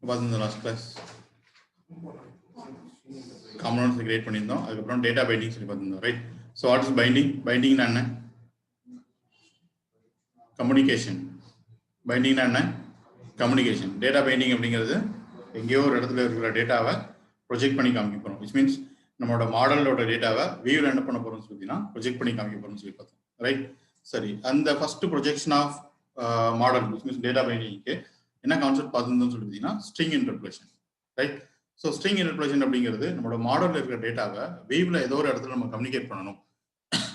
பார்த்தீங்க last class components create பண்ணியிருந்தோம். அதுக்கப்புறம் டேட்டா பைண்டிங் சொல்லி பார்த்துருந்தோம், right? So what is binding? பைண்டிங்னா என்ன? கம்யூனிகேஷன். பைண்டிங்னா என்ன? கம்யூனிகேஷன். டேட்டா பைண்டிங் அப்படிங்கிறது எங்கேயோ ஒரு இடத்துல இருக்கிற டேட்டாவை ப்ரொஜெக்ட் பண்ணி காமிக்க போகிறோம். விச் மீன்ஸ் நம்மளோட மாடலோட டேட்டாவை வியூவில் என்ன பண்ண போகிறோம்னு சொல்லிங்கன்னா ப்ரொஜெக்ட் பண்ணி காமிக்க போகிறோம்னு சொல்லி பார்த்தோம், ரைட்? சரி, அந்த first projection of model which means data பைண்டிங்க்கு என்ன கான்செப்ட் பார்த்துருந்தோம்னு சொல்லி பார்த்தீங்கன்னா string interpretation, right? So string interpretation அப்படிங்கிறது நம்மளோட மாடலில் இருக்கிற டேட்டாவை வியூவில் ஏதோ ஒரு இடத்துல நம்ம கம்யூனிகேட் பண்ணணும்.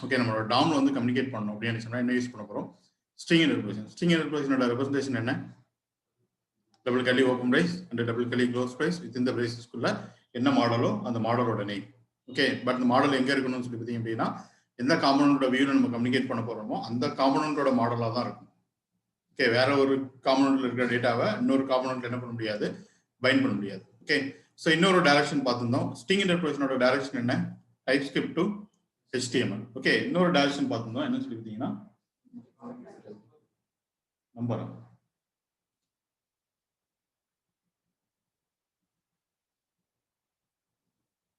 ஓகே, நம்மளோட டாம்ல வந்து கம்யூனிகேட் பண்ணணும் அப்படின்னு சொன்னால் என்ன யூஸ் பண்ண போகிறோம்? String interpretation. ஸ்ட்ரிங் இன்டர்பிரேஷனோட ரெப்ரஸன்டேஷன் என்ன? டபுள் கலி open price and double curly close price with இந்த பிரைஸஸ்க்குள்ள என்ன மாடலோ அந்த மாடலோட நேம். ஓகே, பட் இந்த மாடல் எங்கே இருக்கணும்னு சொல்லி பார்த்தீங்க அப்படின்னா எந்த காம்பனண்டோட வியூவில் நம்ம கம்யூனிகேட் பண்ண போகிறோமோ அந்த காம்பனண்டோட மாடலாக தான் இருக்கும். ஓகே, வேற ஒரு காம்பனண்ட்ல இருக்கிற டேட்டாவை இன்னொரு காம்பனண்ட்ல என்ன பண்ண முடியாது? பைண்ட் பண்ண முடியாது. ஓகே, ஸோ இன்னொரு டைரக்ஷன் பார்த்துருந்தோம். ஸ்ட்ரிங் இன்டர்பிரேஷனோட டைரக்ஷன் என்ன? Type script to HTML. Okay, இன்னொரு டைரக்ஷன் பார்த்துருந்தோம். என்ன சொல்லி பார்த்தீங்கன்னா நம்பர்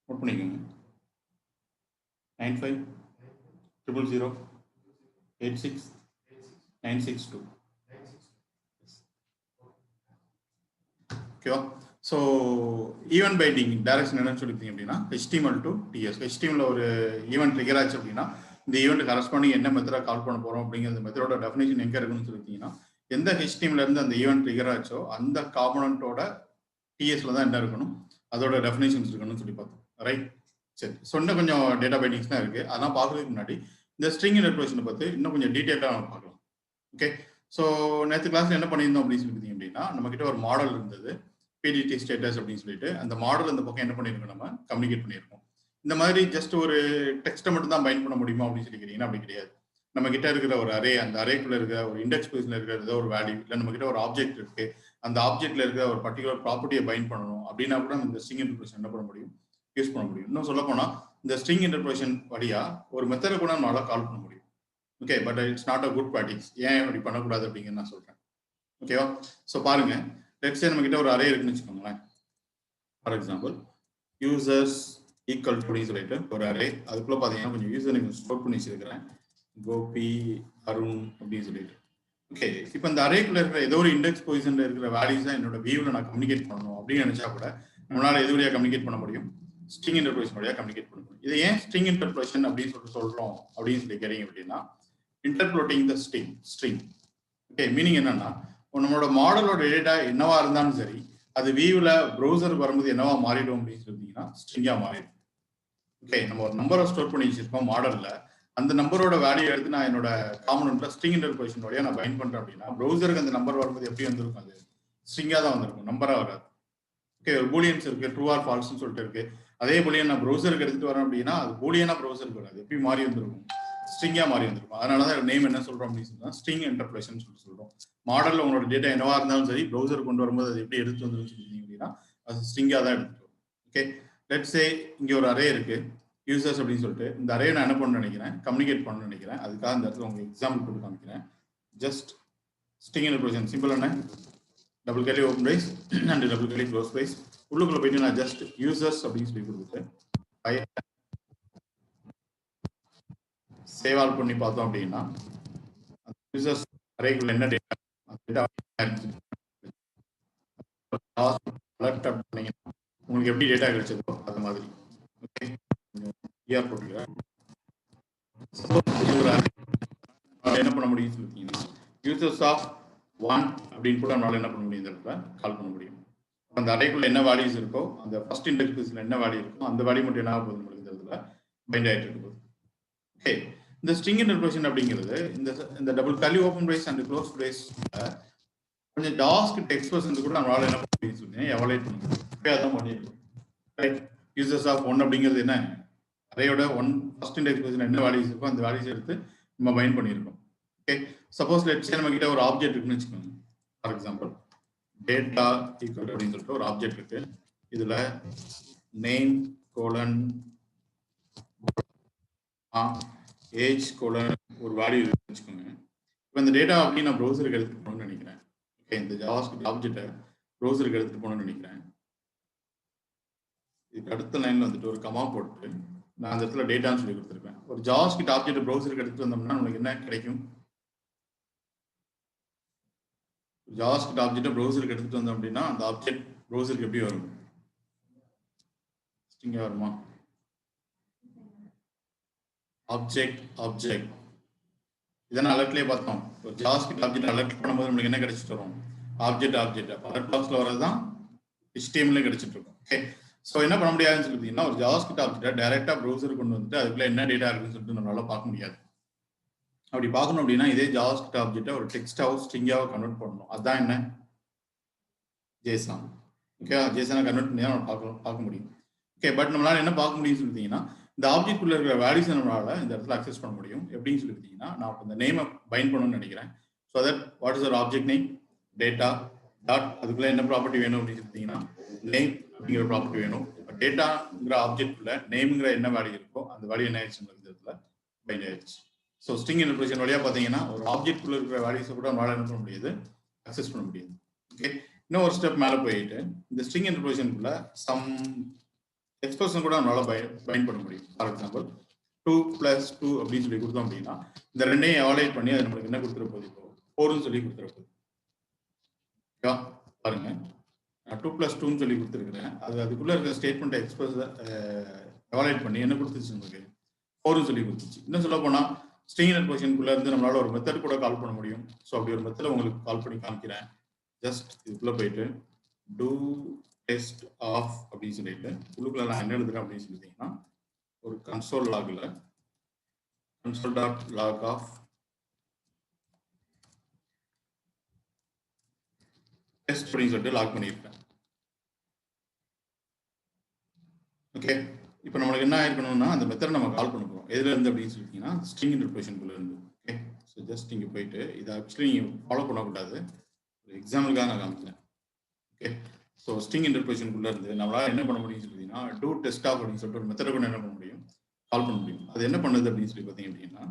நோட் பண்ணிக்கோங்க. 9500086962. ஓகேவா? ஸோ ஈவென்ட் பைண்டிங் டைரக்ஷன் என்னன்னு சொல்லிட்டீங்க அப்படின்னா HTML டு TS. HTML ஒரு ஈவெண்ட் ட்ரிகர் ஆச்சு அப்படின்னா இந்த ஈவெண்ட் கரஸ்பாண்டிங் என்ன மெத்தடாக கால் பண்ண போகிறோம் அப்படிங்கிற மெத்தடோட டெஃபினேஷன் எங்கே இருக்குன்னு சொல்லிட்டீங்கன்னா எந்த HTML இருந்து அந்த ஈவெண்ட் ட்ரிகர் ஆச்சோ அந்த காம்பனண்டோட TSல தான் என்ன இருக்கணும், அதோட டெஃபினேஷன்ஸ் இருக்கணும்னு சொல்லி பார்த்தோம், ரைட்? சரி, சொன்ன கொஞ்சம் டேட்டா பைண்டிங்ஸ் தான் இருக்குது. அதெல்லாம் பார்க்கறதுக்கு முன்னாடி இந்த ஸ்ட்ரிங் இன்டர்பிரேஷனை பற்றி இன்னும் கொஞ்சம் டீட்டெயிலாக நம்ம பார்க்கலாம். ஓகே, ஸோ நேற்று கிளாஸில் என்ன பண்ணியிருந்தோம் அப்படின்னு சொல்லி பார்த்தீங்க அப்படின்னா நம்மக்கிட்ட ஒரு மாடல் இருந்தது, PDT ஸ்டேட்டஸ் அப்படின்னு சொல்லிட்டு. அந்த மாடல் இந்த பக்கம் என்ன பண்ணியிருக்கோம், நம்ம கம்யூனிகேட் பண்ணியிருக்கோம். இந்த மாதிரி ஜஸ்ட் ஒரு டெக்ஸ்ட்டை மட்டும் தான் பைண்ட் பண்ண முடியுமா அப்படின்னு சொல்லி கேட்டீங்கன்னா அப்படி கிடையாது. நம்ம கிட்ட இருக்கிற ஒரு அரே, அந்த அரேக்குள்ள இருக்கிற ஒரு இண்டெக்ஸ் பொசிஷன்ல இருக்கிற ஏதோ ஒரு வேல்யூ, இல்லை நம்ம கிட்ட ஒரு ஆப்ஜெக்ட் இருக்கு, அந்த ஆப்ஜெக்ட்ல இருக்கிற ஒரு பர்டிகுலர் ப்ராப்பர்ட்டியை பைண்ட் பண்ணணும் அப்படின்னா கூட இந்த ஸ்ட்ரிங் இன்டர்பிரேஷன் என்ன பண்ண முடியும், யூஸ் பண்ண முடியும். இன்னும் சொல்ல போனா இந்த ஸ்ட்ரிங் இன்டர்பிரேஷன் வழியா ஒரு மெத்தடை கூட நம்மளால கால் பண்ண முடியும். Okay, but it's not a good practice. ஏன் அப்படி பண்ணக்கூடாது அப்படிங்கிறது நான் சொல்றேன். ஓகேவா? ஸோ பாருங்க, லெட்ஸ் சே நம்ம கிட்ட ஒரு அரே இருக்குன்னு வச்சுக்கோங்களேன். For example users equal to சொல்லிட்டு ஒரு அரே, அதுக்குள்ள பார்த்தீங்கன்னா கொஞ்சம் யூசர் நேம் ஸ்டோர் பண்ணி வச்சிருக்கிறேன், கோபி அருண் அப்படின்னு சொல்லிட்டு. ஓகே, இப்போ இந்த அரேக்குள்ள இருக்கிற ஏதோ ஒரு இண்டெக்ஸ் பொசிஷன்ல இருக்கிற வேல்யூஸ் தான் என்னோட வியூவில் நான் கம்யூனிகேட் பண்ணணும் அப்படின்னு நினைச்சா கூட நம்மளால எது வழியாக கம்யூனிகேட் பண்ண முடியும்? ஸ்ட்ரிங் இன்டர்பிரேஷன் வழியாக கம்யூனிகேட் பண்ண முடியும். இதை ஏன் ஸ்ட்ரிங் இன்டர்பிரேஷன் அப்படின்னு சொல்றோம் அப்படின்னு சொல்லி கேட்டீங்க அப்படின்னா இன்டர்பிரேட்டிங் த ஸ்ட்ரிங். ஓகே, மீனிங் என்னன்னா நம்மளோட மாடலோட டேட்டா என்னவா இருந்தாலும் சரி அது வியூவில் ப்ரௌசருக்கு வரும்போது என்னவா மாறிடும் அப்படின்னு சொல்லிட்டீங்கன்னா ஸ்ட்ரிங்கா மாறிடும். ஓகே, நம்ம ஒரு நம்பரை ஸ்டோர் பண்ணி வச்சிருக்கோம் மாடல்ல, அந்த நம்பரோட வேல்யூ எடுத்து நான் என்னோட காம்பனண்ட்ல ஸ்ட்ரிங் இன்டர்பிரேஷன் வழியா நான் பைண்ட் பண்றேன் அப்படின்னா ப்ரௌசருக்கு அந்த நம்பர் வரும்போது எப்படி வந்திருக்கும்? அது ஸ்ட்ரிங்கா தான் வந்திருக்கும், நம்பரா வராது. ஓகே, ஒரு பூலியன்ஸ் இருக்கு, ட்ரூ ஆர் ஃபால்ஸ்னு சொல்லிட்டு இருக்கு. அதே பூலியன் நான் ப்ரௌசருக்கு எடுத்துட்டு வரேன் அப்படின்னா அது பூலியனா ப்ரௌசருக்கு வராது, எப்படி மாறி வந்திருக்கும்? ஸ்ட்ரிங்கா மாறி வந்திருக்கும். அதனாலதான் நேம் என்ன சொல்றோம் அப்படின்னு சொன்னா ஸ்ட்ரிங் இன்டர்பிரேஷன் சொல்லி சொல்றோம். மாடல்ல உங்களோட டேட்டா என்னவா இருந்தாலும் சரி ப்ரௌசர் கொண்டு வரும்போது அது எப்படி எடுத்து வந்துருன்னு சொல்லிட்டீங்க அப்படின்னா அது ஸ்ட்ரிங்கா தான் எடுத்துட்டு வரும். ஓகே, லெட்ஸ் சே இங்க ஒரு அரே இருக்கு யூசர்ஸ் அப்படின்னு சொல்லிட்டு. இந்த அரே நான் என்ன பண்ண நினைக்கிறேன், கம்யூனிகேட் பண்ண நினைக்கிறேன். அதுக்காக இந்த இடத்துல உங்களுக்கு எக்ஸாம்பிள் போட்டு காமிக்கிறேன். ஜஸ்ட் ஸ்ட்ரிங் இன்டர்பிரேஷன் சிம்பிள் என்ன, டபுள் கலி open price and double curly close price. உள்ளுக்குள்ள போயிட்டு நான் ஜஸ்ட் யூசர்ஸ் அப்படின்னு சொல்லி கொடுத்துட்டு சேவ் ஆல் பண்ணி பார்த்தோம் அப்படின்னா யூசர்ஸ் அரேக்குள்ள என்ன டேட்டா உங்களுக்கு எப்படி டேட்டா கிடைச்சதோ அது மாதிரி. ஓகே, போட்டுக்கிறேன். என்ன பண்ண முடியும் சொல்லிட்டீங்கன்னா யூசர்ஸ் ஆஃப் 1 அப்படின்னு கூட நம்மளால என்ன பண்ண முடியும், இந்த இடத்துல கால் பண்ண முடியும். அந்த அறைக்குள்ள என்ன வேல்யூஸ் இருக்கோ அந்த ஃபர்ஸ்ட் இண்டெக்ஸ் பொசிஷன்ல என்ன வேல்யூ இருக்கோ அந்த வேல்யூ மட்டும் என்ன ஆகுது நம்மளுக்கு இந்த இடத்துல பைண்ட் ஆயிட்டு இருக்குது. ஓகே, இந்த ஸ்ட்ரிங் இன்டர்பிரேஷன் அப்படிங்கிறது இந்த double curly open brace and close brace கொஞ்சம் ஜாவாஸ்கிரிப்ட் எக்ஸ்பிரஷன்ஸ் கூட நம்மளால என்ன பண்ண முடியும் சொல்லி எவாலுவேட் பண்ண முடியும். அதான் பண்ணிருக்கோம், ரைட்? யூசர்ஸ் ஆஃப் 1 அப்படிங்கிறது என்ன, அரையோட 1 ஃபர்ஸ்ட் இண்டெக்ஸ் பொசிஷன் என்ன வேல்யூஸ் இருக்கோ அந்த வேல்யூஸ் எடுத்து நம்ம பைண்ட் பண்ணியிருக்கோம். ஓகே, சப்போஸ் லெட்ஸ் சே நம்ம கிட்ட ஒரு ஆப்ஜெக்ட் இருக்குன்னு வச்சுக்கோங்க. ஃபார் எக்ஸாம்பிள் டேட்டா ஈக்குவல் அப்படின்னு சொல்லிட்டு ஒரு ஆப்ஜெக்ட் இருக்கு. இதுல நேம் கோலன் ஏஜ் கோலன் ஒரு வேல்யூ இருக்குன்னு வச்சுக்கோங்க. இப்போ இந்த டேட்டா அப்படி நான் ப்ரௌசருக்கு எடுத்துக்கணும்னு நினைக்கிறேன். ஓகே, இந்த ஜாவாஸ்கிரிப்ட் ஆப்ஜெக்டை ப்ரௌசருக்கு எடுத்துட்டு போகணும்னு நினைக்கிறேன். இதுக்கு அடுத்த லைன்ல வந்துட்டு ஒரு கமா போட்டு நான் அந்த இடத்துல டேட்டான்னு சொல்லி கொடுத்துருப்பேன். ஒரு ஜாவாஸ்கிரிப்ட் ஆப்ஜெக்ட் ப்ரௌசருக்கு எடுத்துட்டு வந்தோம்னா நமக்கு என்ன கிடைக்கும்? ஜாவாஸ்கிரிப்ட் ஆப்ஜெக்ட் ப்ரௌசருக்கு எடுத்துட்டு வந்தோம் அப்படின்னா அந்த ஆப்ஜெக்ட் ப்ரௌசருக்கு எப்படி வரும்? ஸ்ட்ரிங்கா வருமா? ஆப்ஜெக்ட் இதெல்லாம் அலர்ட்லயே பார்த்தோம். ஒரு ஜாவாஸ்கிரிப்ட் ஆப்ஜெக்ட் அலர்ட் பண்ணும்போது நமக்கு என்ன கிடைச்சிட்டு வரும்? ஆப்ஜெக்ட் அலர்ட் பாக்ஸ்ல வரதுதான் HTML கிடைச்சிட்டு இருக்கும். ஓகே, ஸோ என்ன பண்ண முடியாதுன்னு சொல்லிட்டீங்கன்னா ஒரு ஜாவாஸ்கிரிப்ட் ஆப்ஜெக்ட் டைரக்டா ப்ரௌசருக்கு கொண்டு வந்துட்டு அதுக்குள்ள என்ன டேட்டா இருக்குன்னு சொல்லிட்டு நம்மளால பார்க்க முடியாது. அப்படி பார்க்கணும் அப்படின்னா இதே ஜாவாஸ்கிரிப்ட் ஆப்ஜெக்ட்டை ஒரு டெக்ஸ்டாவோ ஸ்ட்ரிங்காவோ கன்வெர்ட் பண்ணணும். அதான் என்ன? ஜேசன். ஓகே, ஜேசனை கன்வெர்ட் பண்ணி தான் நம்ம பார்க்க முடியும். ஓகே, பட் நம்மளால என்ன பார்க்க முடியும்னு சொல்லிட்டீங்கன்னா இந்த ஆப்ஜெக்ட் உள்ள இருக்கிற வேல்யூஸ் நம்மளால இந்த இடத்துல அக்சஸ் பண்ண முடியும். எப்படின்னு சொல்லிட்டீங்கன்னா நான் இந்த நேமை பைண்ட் பண்ணணும்னு நினைக்கிறேன். ஸோ தட் வாட் இஸ் ஒரு ஆப்ஜெக்ட் நேம் டேட்டா டாட் அதுக்குள்ள என்ன ப்ராப்பர்ட்டி வேணும் அப்படின்னு சொல்லிட்டீங்கன்னா நேம் அப்படிங்கிற ப்ராப்பர்ட்டி வேணும். டேட்டாங்கிற ஆப்ஜெக்ட்ல நேம்ங்கிற என்ன வேல்யூ இருக்கோ அந்த வேல்யூ என்ன ஆயிடுச்சு இந்த இடத்துல பைண்ட் ஆயிடுச்சு. ஸோ ஸ்ட்ரிங் இன்டர்பிரேஷன் வழியா பார்த்தீங்கன்னா ஒரு ஆப்ஜெக்ட் உள்ள இருக்கிற வேல்யூஸை கூட நம்மளால என்ன பண்ண முடியாது? அக்சஸ் பண்ண முடியாது. ஓகே, இன்னும் ஒரு ஸ்டெப் மேலே போயிட்டு இந்த ஸ்ட்ரிங் இன்டர்பிரேஷனுக்குள்ள சம் எக்ஸ்பிரஷன் கூட நம்மளால பைண்ட் பண்ண முடியும். ஃபார் எக்ஸாம்பிள் 2 + 2 அப்படின்னு சொல்லி கொடுத்தோம் அப்படின்னா இந்த ரெண்டையும் எவாலுவேட் பண்ணி அது நம்மளுக்கு என்ன கொடுத்துட போகுது? இப்போ 4ன்னு சொல்லி கொடுத்துட போகுது. பாருங்க, நான் 2 + 2ன்னு சொல்லி கொடுத்துருக்கிறேன். அதுக்குள்ள இருக்கிற ஸ்டேட்மெண்ட் எக்ஸ்பிரஸ் எவாலுவேட் பண்ணி என்ன கொடுத்துச்சு? நமக்கு 4ன்னு சொல்லி கொடுத்துச்சு. இன்னும் சொல்ல போனா ஸ்ட்ரிங் இன்டர்பிரேஷனுக்குள்ள இருந்து நம்மளால ஒரு மெத்தட் கூட கால் பண்ண முடியும். ஸோ அப்படி ஒரு மெத்தட் உங்களுக்கு கால் பண்ணி காமிக்கிறேன். ஜஸ்ட் இதுக்குள்ள போயிட்டு do test of அப்படின்னு சொல்லிட்டு உள்ளுக்குள்ள நான் என்ன எழுதுறேன் அப்படின்னு சொல்லிட்டீங்கன்னா ஒரு console logல console.log of test அப்படின்னு சொல்லிட்டு லாக் பண்ணியிருக்கேன். ஓகே, இப்போ நம்மளுக்கு என்ன ஆயிருக்கணும்னா அந்த மெத்தட் நம்ம கால் பண்ண போறோம். எதுல இருந்து அப்படின்னு சொல்லிட்டீங்கன்னா ஸ்ட்ரிங் இன்டர்பிரேஷனுக்குள்ள இருந்து. ஓகே, ஸோ ஜஸ்ட் இங்கே போயிட்டு இதை ஆக்சுவலி நீங்கள் ஃபாலோ பண்ணக்கூடாது, ஒரு எக்ஸாம்பிளுக்காக நான் காமிக்கிறேன். ஓகே, ஸோ ஸ்ட்ரிங் இன்டர்பிரேஷனுக்குள்ள இருந்து நம்மளால என்ன பண்ண முடியும்னு சொல்லிட்டீங்கன்னா do test of அப்படின்னு சொல்லிட்டு ஒரு மெத்தடை கூட என்ன பண்ண முடியும்? கால் பண்ண முடியும். அது என்ன பண்ணுது அப்படின்னு சொல்லி பார்த்தீங்க அப்படின்னா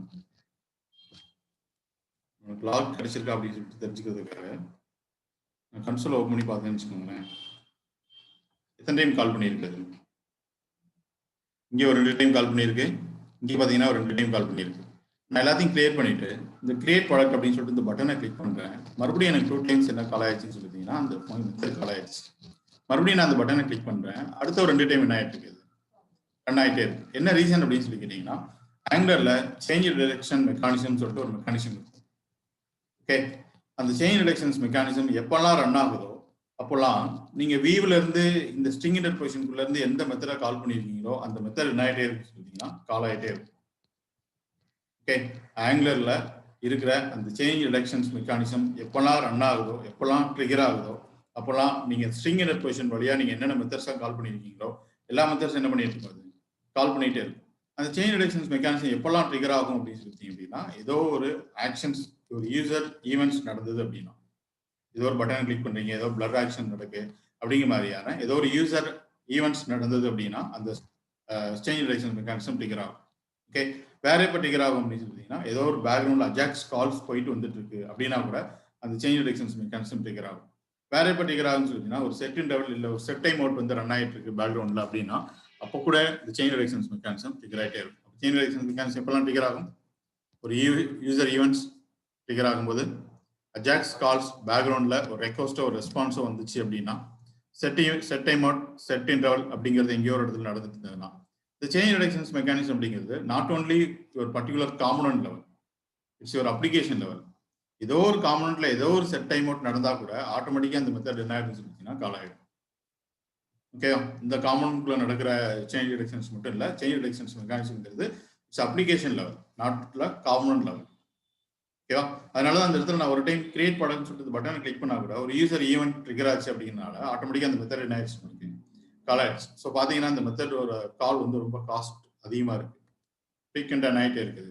உங்களுக்கு லாக் கிடைச்சிருக்கா அப்படின்னு சொல்லிட்டு தெரிஞ்சுக்கிறதுக்காக நான் கன்சோல் ஓப்பன் பண்ணி பார்த்தேன்னு வச்சுக்கோங்களேன். எத்தனை டைம் கால் பண்ணியிருக்காது? இங்கே ஒரு 2 டைம் கால் பண்ணியிருக்கு, இங்கே பார்த்தீங்கன்னா ஒரு 2 டைம் கால் பண்ணியிருக்கு. நான் எல்லாத்தையும் கிளியர் பண்ணிட்டு இந்த கிரியேட் ப்ராடக்ட் அப்படின்னு சொல்லிட்டு இந்த பட்டனை கிளிக் பண்ணுறேன். மறுபடியும் எனக்கு 2 டைம்ஸ் என்ன கால் ஆயிடுச்சுன்னு சொல்லிட்டீங்கன்னா அந்த மெத்தட் கால் ஆயிடுச்சு. மறுபடியும் நான் அந்த பட்டனை கிளிக் பண்ணுறேன், அடுத்த ஒரு 2 டைம் என்ன ஆயிட்டு இருக்குது? ரன் ஆகிட்டே இருக்கு. என்ன ரீசன் அப்படின்னு சொல்லி கேட்டீங்கன்னா ஆங்குலர்ல சேஞ்ச் டிரெக்ஷன் மெக்கானிசம் சொல்லிட்டு ஒரு மெக்கானிசம் இருக்கும். ஓகே, அந்த சேஞ்ச் டிரெக்ஷன்ஸ் மெக்கானிசம் எப்பெல்லாம் ரன் ஆகுதோ அப்போல்லாம் நீங்க வியூல இருந்து இந்த ஸ்ட்ரிங் இன்டர்பிரேஷனுக்குள்ள இருந்து எந்த மெத்தடை கால் பண்ணிருக்கீங்களோ அந்த மெத்தட் என்ன ஆகிட்டே இருக்கு சொல்லிட்டீங்கன்னா கால் ஆகிட்டே இருக்கும். ஓகே, ஆங்குலர்ல இருக்கிற அந்த சேஞ்ச் டிரெக்ஷன்ஸ் மெக்கானிசம் எப்பெல்லாம் ரன் ஆகுதோ எப்பெல்லாம் ட்ரிகர் ஆகுதோ அப்போல்லாம் நீங்க ஸ்ட்ரிங் இன்டர்பிரேஷன் வழியா நீங்க என்னென்ன மெத்தட்ஸா கால் பண்ணிருக்கீங்களோ எல்லா மெத்தட்ஸ் என்ன பண்ணிட்டு இருக்காது? கால் பண்ணிட்டே இருக்கும். அந்த சேஞ்ச் டிரெக்ஷன்ஸ் மெக்கானிசம் எப்பெல்லாம் ட்ரிகர் ஆகும் அப்படின்னு சொல்லிட்டீங்க அப்படின்னா ஏதோ ஒரு ஆக்ஷன்ஸ் ஒரு யூசர் ஈவெண்ட்ஸ் நடந்தது அப்படின்னா ஏதோ ஒரு பட்டன் கிளிக் பண்றீங்க, ஏதோ பிளர் ஆக்ஷன் நடக்கு அப்படிங்கிற மாதிரியான ஏதோ ஒரு யூசர் ஈவெண்ட்ஸ் நடந்தது அப்படின்னா அந்த சேஞ்ச் டிரெக்ஷன் மெக்கானிசம் ட்ரிகர் ஆகும். ஓகே, வேற எப்போ ட்ரிகர் ஆகும் அப்படின்னு சொல்லிட்டீங்கன்னா ஏதோ ஒரு பேக்ரவுண்ட்ல அஜாக்ஸ் கால்ஸ் போயிட்டு வந்துட்டு இருக்கு அப்படின்னா கூட அந்த சேஞ்ச் டிரெக்ஷன்ஸ் மெக்கானிசம் ட்ரிகர் ஆகும். வேற எப்போ ட்ரிகர் ஆகும்னு சொல்லிட்டீங்கன்னா ஒரு செட் இன்டர்வல் இல்லை ஒரு செட் டைம் அவுட் வந்து ரன் ஆகிட்டு இருக்கு பேக்ரவுண்ட்ல அப்படின்னா அப்போ கூட இந்த சேஞ்ச் டிரெக்ஷன்ஸ் மெக்கானிசம் ட்ரிகர் ஆகிட்டே இருக்கும். சேஞ்ச் டிரெக்ஷன்ஸ் மெக்கானிசம் எப்பெல்லாம் ட்ரிகர் ஆகும்? ஒரு யூசர் ஈவெண்ட்ஸ் ட்ரிகர் ஆகும்போது அஜாக்ஸ் கால்ஸ் பேக்ரவுண்ட்ல ஒரு ரெக்வஸ்டோ ஒரு ரெஸ்பான்ஸோ வந்துச்சு அப்படின்னா set time out set interval அப்படிங்கிறது எங்கேயோ ஒரு இடத்துல நடந்துட்டு இருந்ததுன்னா இந்த சேஞ்ச் டிரெக்ஷன்ஸ் மெக்கானிசம் அப்படிங்கிறது நாட் ஓன்லி ஒரு பர்டிகுலர் காம்பனன்ட் லெவல், இட்ஸ் ஒரு அப்ளிகேஷன் லெவல். ஏதோ ஒரு காம்பனன்ட்ல ஏதோ ஒரு செட் டைம் அவுட் நடந்தா கூட ஆட்டோமேட்டிக்கா அந்த மெத்தட் என்ன ஆயிடுன்னு சொல்லிட்டீங்கன்னா கால் ஆயிடும். ஓகே, இந்த காம்பனன்ட்குள்ள நடக்கிற சேஞ்ச் டிரெக்ஷன்ஸ் மட்டும் இல்லை, சேஞ்ச் டிரெக்ஷன்ஸ் மெக்கானிசம்ங்கிறது it's application level, not component level. ஓகேவா, அதனால அந்த இடத்துல நான் ஒரு டைம் கிரியேட் ப்ராடக்ட்னு சொல்லிட்டு பட்டனை கிளிக் பண்ணா கூட ஒரு யூசர் ஈவெண்ட் ட்ரிகர் ஆச்சு அப்படிங்கிறனால ஆட்டோமேட்டிக்கா அந்த மெத்தட் என்ன ஆயிடுச்சு நமக்கு கால் ஆயிடுச்சு. ஸோ பார்த்தீங்கன்னா இந்த மெத்தடோட கால் வந்து ரொம்ப காஸ்ட் அதிகமாக இருக்கு, ஃப்ரீக்வெண்டாக ஆகிட்டே இருக்குது,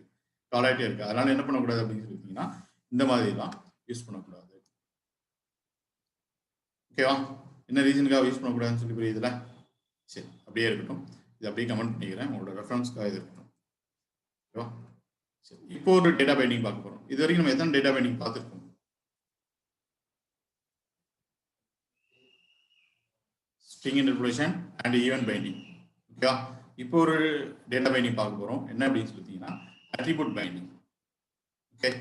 கால் ஆகிட்டே இருக்கு. அதனால என்ன பண்ணக்கூடாது அப்படின்னு சொல்லிட்டீங்கன்னா இந்த மாதிரிலாம் யூஸ் பண்ணக்கூடாது. ஓகேவா, என்ன ரீசனுக்காக யூஸ் பண்ணக்கூடாதுன்னு சொல்லி புரியுதுல? சரி, அப்படியே இருக்கட்டும், இது அப்படியே கமெண்ட் பண்ணிக்கிறேன், உங்களோட ரெஃபரன்ஸ்க்காக இது இருக்கட்டும். ஓகேவா, சரி, இப்போ ஒரு டேட்டா பைண்டிங் பார்க்க போறோம். இது வரைக்கும் நம்ம எத்தனை டேட்டா பைண்டிங் பார்த்துருக்கோம்? String interpolation and event binding. ஓகேவா? இப்போ ஒரு டேட்டா பைண்டிங் பார்க்க போகிறோம். என்ன அப்படின்னு சொல்லிட்டீங்கன்னா அட்ரிபியூட் பைண்டிங். ஓகே,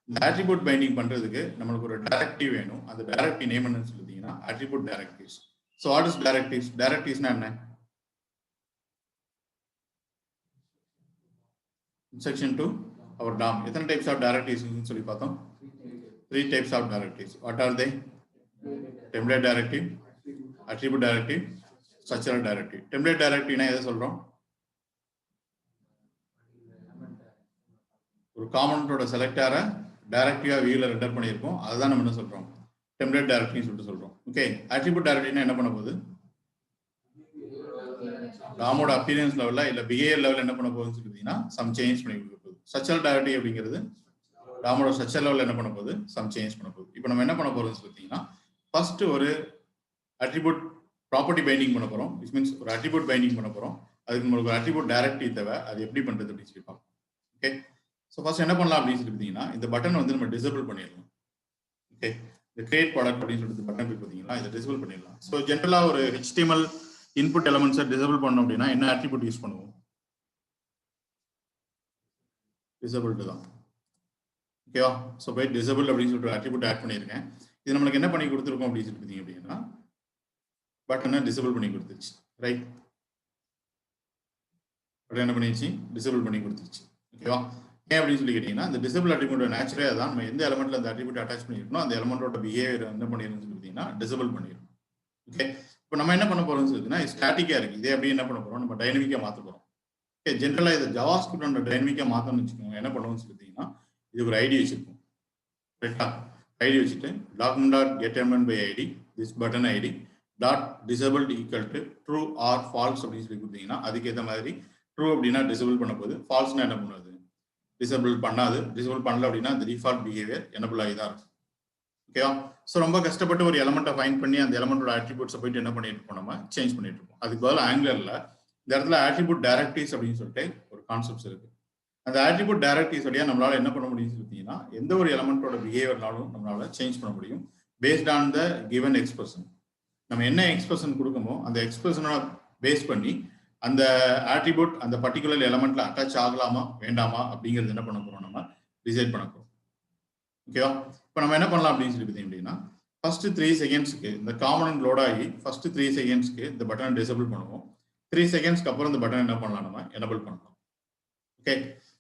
இந்த அட்ரிபியூட் பைண்டிங் பண்ணுறதுக்கு நம்மளுக்கு ஒரு டைரக்டிவ் வேணும். அந்த டைரக்டிவ் நேம் என்னன்னு சொல்லிட்டீங்கன்னா attribute directives. So what is directives? டைரக்டிவ்ஸ்னா என்ன? Instruction to our DOM. எத்தனை டைப்ஸ் ஆஃப் டைரக்டிவ்ஸ் சொல்லி பார்த்தோம்? 3 types of directives. What are they? Template directive, attribute directive, structural directive. Template directive எதை சொல்றோம்? ஒரு காம்பனன்ட்டோட செலக்டாரை டைரக்டிவா வியூல ரெண்டர் பண்ணியிருக்கோம். அதுதான் நம்ம என்ன சொல்றோம்? டெம்ப்ளேட் டைரக்டிவ்னு சொல்லிட்டு சொல்றோம். ஓகே, அட்ரிபியூட் டைரக்டிவ்னா என்ன பண்ண போகுது? டாமோட அப்பியரன்ஸ் லெவல்ல இல்ல பிஹேவியர் லெவல் என்ன பண்ண போகுதுன்னு சொல்லிட்டீங்கன்னா சம் சேஞ்ச் பண்ணி கொடுக்க போகுது. ஸ்ட்ரக்சரல் டைரக்டிவ் அப்படிங்கிறது டாமோட ஸ்ட்ரக்சர் லெவல் என்ன பண்ண போகுது? சம் சேஞ்ச் பண்ண போகுது. இப்போ நம்ம என்ன பண்ண போறோம்னு சொல்லிட்டீங்கன்னா ஃபர்ஸ்ட் ஒரு அட்ரிபியூட் ப்ராப்பர்ட்டி பைண்டிங் பண்ண போறோம். விச் மீன்ஸ் ஒரு அட்ரிபியூட் பைண்டிங் பண்ண போறோம். அதுக்கு நம்மளுக்கு ஒரு அட்ரிபியூட் டைரக்டிவ் தேவை. அது எப்படி பண்றது அப்படின்னு சொல்லி பார்ப்போம். ஓகே, ஸோ ஃபர்ஸ்ட் என்ன பண்ணலாம் அப்படின்னு சொல்லி பார்த்தீங்கன்னா இந்த பட்டன் வந்து நம்ம டிசேபிள் பண்ணிடலாம். ஓகே, இந்த கிரியேட் ப்ராடக்ட் அப்படின்னு சொல்லிட்டு பட்டன் போய் பார்த்தீங்கன்னா இதை டிசேபிள் பண்ணிடலாம். ஸோ ஜென்ரலாக ஒரு HTML இன்புட் எலமெண்ட்ஸை டிசேபிள் பண்ணோம் அப்படின்னா என்ன அட்ரிபியூட் யூஸ் பண்ணுவோம்? டிசேபிள்டு தான். ஓகேவா? ஸோ போய் டிசேபிள் அப்படின்னு சொல்லிட்டு அட்ரிபியூட் ஆட் பண்ணியிருக்கேன். இது நம்மளுக்கு என்ன பண்ணி கொடுத்துருக்கோம் அப்படின்னு சொல்லி பார்த்தீங்க அப்படின்னா பட்டனை டிசேபிள் பண்ணி கொடுத்துருச்சு. ரைட், பட்டன் என்ன பண்ணிடுச்சு? டிசேபிள் பண்ணி கொடுத்துருச்சு. ஓகேவா? ஏன் அப்படின்னு சொல்லி கேட்டீங்கன்னா இந்த டிசேபிள் அட்ரிபியூட் நேச்சுரே தான். நம்ம எந்த எலமெண்ட்ல அந்த அட்ரிபியூட் அட்டாச் பண்ணிருக்கணும் அந்த எலமெண்டோட பிஹேவியர் என்ன பண்ணிருன்னு சொல்லி பார்த்தீங்கன்னா டிசேபிள் பண்ணிடும். ஓகே, இப்போ நம்ம என்ன பண்ண போறோம்னு சொல்லிட்டுன்னா ஸ்டாட்டிக்கா இருக்கு. இதே அப்படியே என்ன பண்ண போறோம்? நம்ம டைனமிக்கா மாற்ற போறோம். ஓகே, ஜென்ரலா இதை ஜாவாஸ்கிரிப்ட் நம்ம டைனமிக்கா மாற்றணும்னு வச்சுக்கோங்க. என்ன பண்ணுவோம்னு சொல்லிட்டீங்கன்னா இது ஒரு ஐடி வச்சிருக்கோம். ரைட்டா? ஐடி வச்சுட்டு document dot get element by id this button id dot disabled equal to true or false அப்படின்னு சொல்லி கொடுத்தீங்கன்னா அதுக்கேற்ற மாதிரி ட்ரூ அப்படின்னா டிசேபிள் பண்ண போகுது, ஃபால்ஸ்னா என்ன பண்ணுவது? டிசேபிள் பண்ணாது. டிசேபிள் பண்ணல அப்படின்னா அந்த டிஃபால்ட் பிஹேவியர் எனபிள் ஆகி தான் இருக்கும். ஓகேவா? ஸோ ரொம்ப கஷ்டப்பட்டு ஒரு எலமெண்ட்டை ஃபைண்ட் பண்ணி அந்த எலமெண்டோட அட்ரிபியூட்ஸை போயிட்டு என்ன பண்ணிட்டு இருப்போம்? நம்ம சேஞ்ச் பண்ணிட்டு இருப்போம். அதுக்கு பதிலாக ஆங்குலர்ல இந்த இடத்துல அட்ரிபியூட் டைரக்டிவ்ஸ் அப்படின்னு சொல்லிட்டு ஒரு கான்செப்ட்ஸ் இருக்கு. அந்த அட்ரிபியூட் டைரக்டிவ்ஸ் வழியா நம்மளால என்ன பண்ண முடியும்னு சொல்லிட்டீங்கன்னா எந்த ஒரு எலமெண்டோட பிஹேவியர்னாலும் நம்மளால சேஞ்ச் பண்ண முடியும் based on the given expression. நம்ம என்ன எக்ஸ்பிரஷன் கொடுக்கமோ அந்த எக்ஸ்பிரஷனோட பேஸ் பண்ணி அந்த ஆட்ரிபியூட் அந்த பர்டிகுலர் எலமெண்ட்ல அட்டாச் ஆகலாமா வேண்டாமா அப்படிங்கிறது என்ன பண்ண போறோம்? நம்ம டிசைட் பண்ண போறோம். ஓகேவா? இப்போ நம்ம என்ன பண்ணலாம் அப்படின்னு சொல்லி பார்த்தீங்க அப்படின்னா ஃபர்ஸ்ட் 3 செகண்ட்ஸ்க்கு இந்த காம்பனன்ட் லோட் ஆகி ஃபர்ஸ்ட் 3 செகண்ட்ஸ்க்கு இந்த பட்டனை டிசேபிள் பண்ணுவோம். 3 செகண்ட்ஸ்க்கு அப்புறம் இந்த பட்டன் என்ன பண்ணலாம்? நம்ம எனபிள் பண்ணலாம். ஓகே,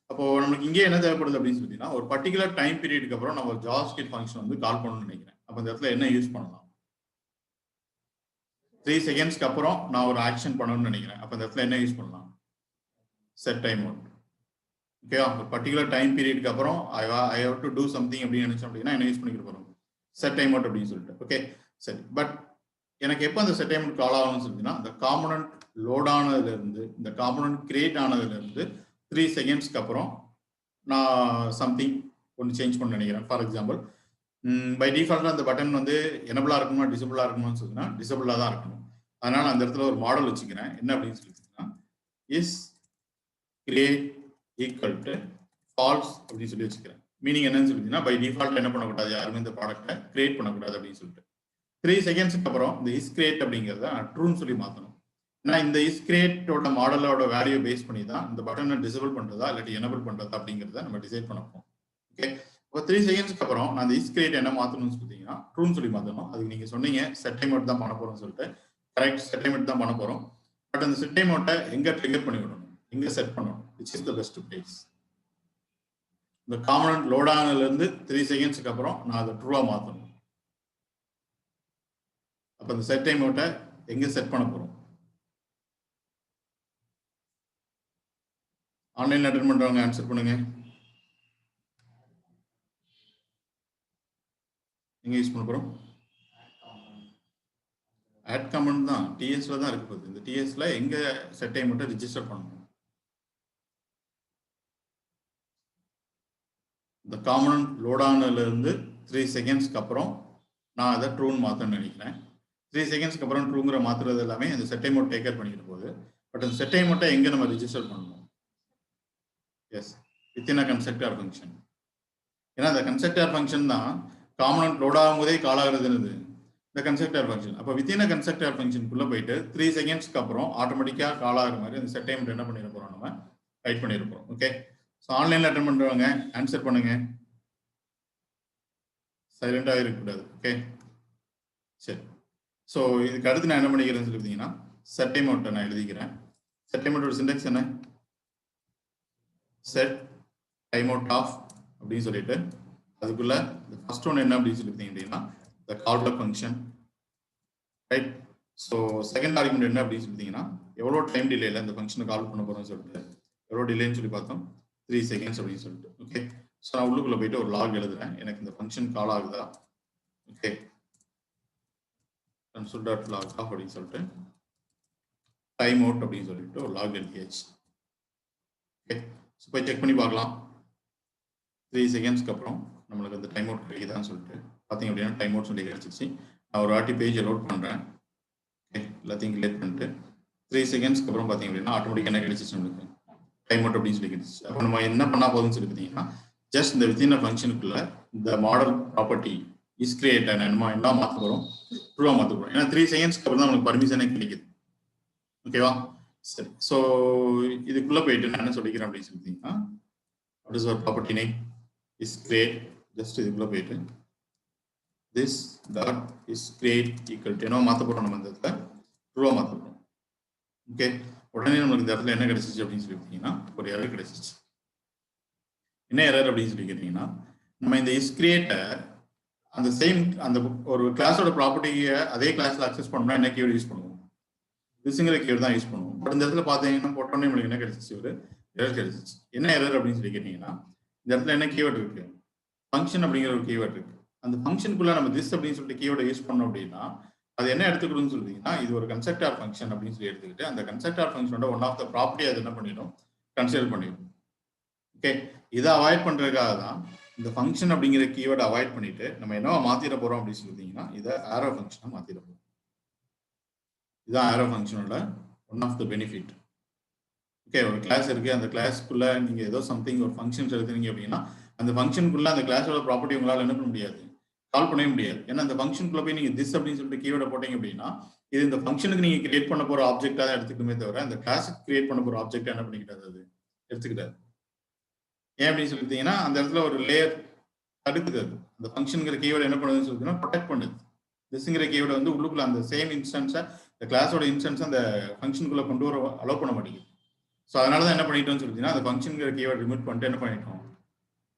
அப்போ நமக்கு இங்கே என்ன தேவைப்படுது அப்படின்னு சொல்லிட்டீங்கன்னா ஒரு பர்டிகுலர் டைம் பீரியடுக்கு அப்புறம் நம்ம ஜாவாஸ்கிரிப்ட் ஃபங்க்ஷன் வந்து கால் பண்ணணும்னு நினைக்கிறேன். அப்போ இந்த இடத்துல என்ன யூஸ் பண்ணலாம்? 3 செகண்ட்ஸ்க்கு அப்புறம் நான் ஒரு ஆக்ஷன் பண்ணணும்னு நினைக்கிறேன். அப்போ இந்த இடத்துல என்ன யூஸ் பண்ணலாம்? Set time out. ஓகேவா? ஒரு பர்டிகுலர் டைம் பீரியடுக்கு அப்புறம் I have to do something அப்படின்னு நினைச்சோம் அப்படின்னா என்ன யூஸ் பண்ணிக்கிட்டு போறோம்? செட் டைம் அவுட் அப்படின்னு சொல்லிட்டு. ஓகே, சரி. பட் எனக்கு எப்போ அந்த செட் டைம் அவுட் கால் ஆகணும்னு சொல்லிட்டீங்கன்னா அந்த காம்பனன்ட் லோட் ஆனதுல இருந்து இந்த காம்பனன்ட் கிரியேட் ஆனதுல இருந்து 3 செகண்ட்ஸ்க்கு அப்புறம் நான் சம்திங் ஒன்று சேஞ்ச் பண்ண நினைக்கிறேன். ஃபார் எக்ஸாம்பிள் பை டிஃபால்ட்டாக அந்த பட்டன் வந்து எனபிளாக இருக்குமா டிசபிளாக இருக்குமான்னு சொல்லினா டிசபிளாக தான் இருக்கணும். அதனால அந்த இடத்துல ஒரு மாடல் வச்சுக்கிறேன். என்ன அப்படின்னு சொல்லிட்டீங்கன்னா is create equal to false அப்படின்னு சொல்லி வச்சுக்கிறேன். மீனிங் என்னன்னு சொல்லிட்டீங்கன்னா பை டிஃபால்ட் என்ன பண்ணக்கூடாது? யாருமே இந்த ப்ராடக்ட்டை கிரியேட் பண்ணக்கூடாது அப்படின்னு சொல்லிட்டு 3 செகண்ட்ஸ்க்கு அப்புறம் இந்த இஸ் கிரியேட் அப்படிங்கிறத ட்ரூன்னு சொல்லி மாற்றணும். ஏன்னா இந்த இஸ் கிரியேட்டோட மாடலோட வேல்யூ பேஸ் பண்ணி தான் இந்த பட்டனை டிசேபிள் பண்றதா இல்லாட்டி எனபிள் பண்றதா அப்படிங்கிறத நம்ம டிசைட் பண்ண போறோம். ஓகே, இப்போ 3 செகண்ட்ஸ்க்கு அப்புறம் நான் இந்த இஸ் கிரியேட் என்ன மாற்றணும்னு சொல்லிட்டீங்கன்னா ட்ரூன்னு சொல்லி மாற்றணும். அதுக்கு நீங்க சொன்னீங்க செட் டைம் அவுட் தான் பண்ண போறோம்னு சொல்லிட்டு கரெக்ட் செட் டைம் அவுட் தான் பண்ண போறோம். பட் அந்த செட் டைம் அவுட்டை எங்க ட்ரிகர் பண்ணி விடணும்? எங்க செட் பண்ணணும்? Which is the best place? இந்த காம்பனன்ட் லோட் ஆனதுல இருந்து 3 செகண்ட்ஸ்க்கு அப்புறம் நான் அதை ட்ரூவா மாற்றணும். அப்போ இந்த செட் டைம் அவுட்டை எங்க செட் பண்ண போறோம்? ஆன்லைன்ல அட்டெண்ட் பண்றவங்க ஆன்சர் பண்ணுங்க. எங்க யூஸ் பண்ண போறோம்? ஆட் காம்பனன்ட் தான் டிஎஸ்ல தான் இருக்கு போகுது. இந்த டிஎஸ்ல எங்க செட் டைம் மட்டும் ரிஜிஸ்டர் பண்ணணும்? இந்த காம்பனன்ட் லோட் ஆனதுல இருந்து 3 செகண்ட்ஸ்க்கு அப்புறம் நான் அதை ட்ரூன்னு மாற்றணும்னு நினைக்கிறேன். 3 செகண்ட்ஸ்க்கு அப்புறம் ட்ரூங்கிற மாத்துறது எல்லாமே இந்த set time out take care பண்ணிட்டு போகுது. பட் அந்த செட் டைம் அவுட்டை எங்க நம்ம ரிஜிஸ்டர் பண்ணணும்? Yes, within a constructor function. ஏன்னா அந்த கன்ஸ்ட்ரக்டர் ஃபங்க்ஷன் தான் காம்பனன்ட் லோட் ஆகும் போதே கால் ஆகுறது என்னது? இந்த கன்ஸ்ட்ரக்டர் ஃபங்க்ஷன். அப்போ வித்தின் அ கன்ஸ்ட்ரக்டர் ஃபங்க்ஷனுக்குள்ள போயிட்டு 3 செகண்ட்ஸ்க்கு அப்புறம் ஆட்டோமேட்டிக்கா கால் ஆகிற மாதிரி அந்த செட் டைம் என்ன பண்ணிட போறோம், நம்ம ரைட் பண்ணிருப்போம். ஓகே, ஸோ ஆன்லைன்ல அட்டன் பண்றவங்க ஆன்சர் பண்ணுங்க, சைலண்டாக இருக்கக்கூடாது. ஓகே, சரி. ஸோ இதுக்கு அடுத்து நான் என்ன பண்ணிக்கிறேன்னு சொல்லிட்டீங்கன்னா செட் டைம் அவுட்டை நான் எழுதிக்கிறேன். செட் டைம் அவுட்டோட சிண்டெக்ஸ் என்ன, செட் டைம் அவுட் ஆஃப் அப்படின்னு சொல்லிட்டு அதுக்குள்ள ஃபர்ஸ்ட் ஒன் என்ன அப்படின்னு சொல்லிட்டீங்க அப்படின்னா the callback function, right? So second argument என்ன அப்படின்னு சொல்லிட்டீங்கன்னா எவ்வளோ டைம் டிலேல இந்த ஃபங்க்ஷனை கால் பண்ண போறோம்னு சொல்லிட்டு எவ்வளோ டிலேன்னு சொல்லி பார்த்தோம், 3 செகண்ட்ஸ் அப்படின்னு சொல்லிட்டு. ஓகே, ஸோ நான் உள்ளுக்குள்ள போயிட்டு ஒரு லாக் எழுதுறேன், எனக்கு இந்த ஃபங்க்ஷன் கால் ஆகுதா. ஓகே, console.log off அப்படின்னு சொல்லிட்டு டைம் அவுட் அப்படின்னு சொல்லிட்டு ஒரு லாக் எழுதியாச்சு. ஓகே, ஸோ போய் செக் பண்ணி பார்க்கலாம் 3 செகண்ட்ஸ்க்கு அப்புறம் நம்மளுக்கு அந்த டைம் அவுட் கிடைக்குதான்னு சொல்லிட்டு பார்த்தீங்க அப்படின்னா டைம் அவுட் சொல்லி கிடைச்சிச்சு. நான் ஒரு வாட்டி பேஜை லோட் பண்ணுறேன். ஓகே, எல்லாத்தையும் கிளியர் பண்ணிட்டு 3 செகண்ட்ஸ்க்கு அப்புறம் பார்த்தீங்க அப்படின்னா ஆட்டோமேட்டிக்காக என்ன கிடைச்சிச்சு, நம்மளுக்கு டைம் அவுட் அப்படின்னு சொல்லி கிடைச்சிச்சு. அப்போ நம்ம என்ன பண்ணா போதும்னு சொல்லி பார்த்தீங்கன்னா ஜஸ்ட் இந்த வித்தின் ஃபங்க்ஷனுக்குள்ள இந்த மாடல் ப்ராப்பர்ட்டி இஸ் கிரியேட் நம்ம என்ன மாற்ற போகிறோம், ட்ரூவா மாற்ற போகிறோம். ஏன்னா 3 செகண்ட்ஸ்க்கு அப்புறம் தான் நம்மளுக்கு பர்மிஷனே கிடைக்குது. ஓகேவா, சரி. ஸோ இதுக்குள்ள போயிட்டு நான் என்ன சொல்லிக்கிறேன் அப்படின்னு சொல்லிட்டீங்கன்னா what is our property name is create. Just இதுக்குள்ள போயிட்டு this dot is create equal to என்ன மாத்த போறோம், நம்ம இந்த இடத்துல ட்ரூவா மாத்த போறோம். ஓகே, உடனே நமக்கு இந்த இடத்துல என்ன கிடைச்சிச்சு அப்படின்னு சொல்லி பார்த்தீங்கன்னா ஒரு எரர் கிடைச்சிச்சு. என்ன எரர் அப்படின்னு சொல்லி கேட்டீங்கன்னா நம்ம இந்த இஸ் கிரியேட்டை அந்த சேம் அந்த ஒரு கிளாஸோட ப்ராப்பர்ட்டியை அதே கிளாஸ்ல அக்சஸ் பண்ணோம்னா என்ன கீவேர்டு யூஸ் பண்ணுவோம், திஸ்ங்கிற கீவேர்டு தான் யூஸ் பண்ணுவோம். பட் இந்த இடத்துல பார்த்தீங்கன்னா போட்டோன்னே நம்மளுக்கு என்ன கிடைச்சிச்சு, ஒரு எரர் கிடைச்சிச்சு. என்ன எரர் அப்படின்னு சொல்லி கேட்டீங்கன்னா இந்த இடத்துல என்ன கீவேர்டு இருக்கு, ஃபங்க்ஷன் அப்படிங்கிற ஒரு கீவேர்டு இருக்கு. அந்த ஃபங்க்ஷனுக்குள்ள நம்ம திஸ் அப்படின்னு சொல்லிட்டு கீவேர்டை யூஸ் பண்ணோம் அப்படின்னா அது என்ன எடுத்துக்கணும்னு சொல்றீங்கன்னா இது ஒரு கன்ஸ்ட்ரக்டர் ஃபங்க்ஷன் அப்படின்னு சொல்லி எடுத்துக்கிட்டு அந்த கன்ஸ்ட்ரக்டர் ஃபங்க்ஷனோட ஒன் ஆஃப் த ப்ராப்பர்ட்டி அது என்ன பண்ணிடும், கன்சிடர் பண்ணிடும். ஓகே, இதை அவாய்ட் பண்றதுக்காக தான் இந்த ஃபங்க்ஷன் அப்படிங்கிற கீவேர்டை அவாய்ட் பண்ணிட்டு நம்ம என்னவா மாத்திர போறோம் அப்படின்னு சொல்லிட்டீங்கன்னா இதை ஆரோ ஃபங்க்ஷனை மாத்திர போறோம். இதுதான் ஆரோ ஃபங்க்ஷனோட one of the benefit. Okay, ஒரு கிளாஸ் இருக்கு, அந்த கிளாஸ்க்குள்ள நீங்க ஏதோ சம்திங் ஒரு ஃபங்க்ஷன்ஸ் எடுத்துறீங்க அப்படின்னா அந்த ஃபங்க்ஷனுக்குள்ள அந்த கிளாஸோட ப்ராப்பர்ட்டி உங்களால் என்ன பண்ண முடியாது, கால் பண்ணவே முடியாது. ஏன்னா அந்த ஃபங்க்ஷனுக்குள்ள போய் நீங்க திஸ் அப்படின்னு சொல்லிட்டு கீவேர்டை போட்டீங்க அப்படின்னா இது இந்த ஃபங்க்ஷனுக்கு நீங்க கிரியேட் பண்ண போற ஆப்ஜெக்டா தான் எடுத்துக்கணுமே தவிர அந்த கிளாஸுக்கு கிரியேட் பண்ண போற ஆப்ஜெக்டா என்ன பண்ணிக்கிட்டாது, அது எடுத்துக்கிட்டாது. ஏன் அப்படின்னு சொல்லிட்டீங்கன்னா அந்த இடத்துல ஒரு லேயர் தடுக்குது. அது அந்த ஃபங்க்ஷனுங்கிற கீவேர்டு என்ன பண்ணுதுன்னு சொல்லிட்டீங்கன்னா ப்ரொடெக்ட் பண்ணுது. திஸ்ங்கிற கீவேர்டு வந்து உள்ளுக்குள்ள அந்த சேம் இன்ஸ்டன்ஸை இந்த கிளாஸோட இன்ஸ்டன்ஸ் அந்த ஃபங்க்ஷனுக்குள்ள கொண்டு வர அலோவ் பண்ண மாட்டேங்குது. ஸோ அதனால தான் என்ன பண்ணிட்டோம்னு சொல்லிட்டீங்கன்னா அந்த ஃபங்க்ஷனுங்கிற கீவேர்டு ரிமூவ் பண்ணிட்டு என்ன பண்ணிட்டோம்,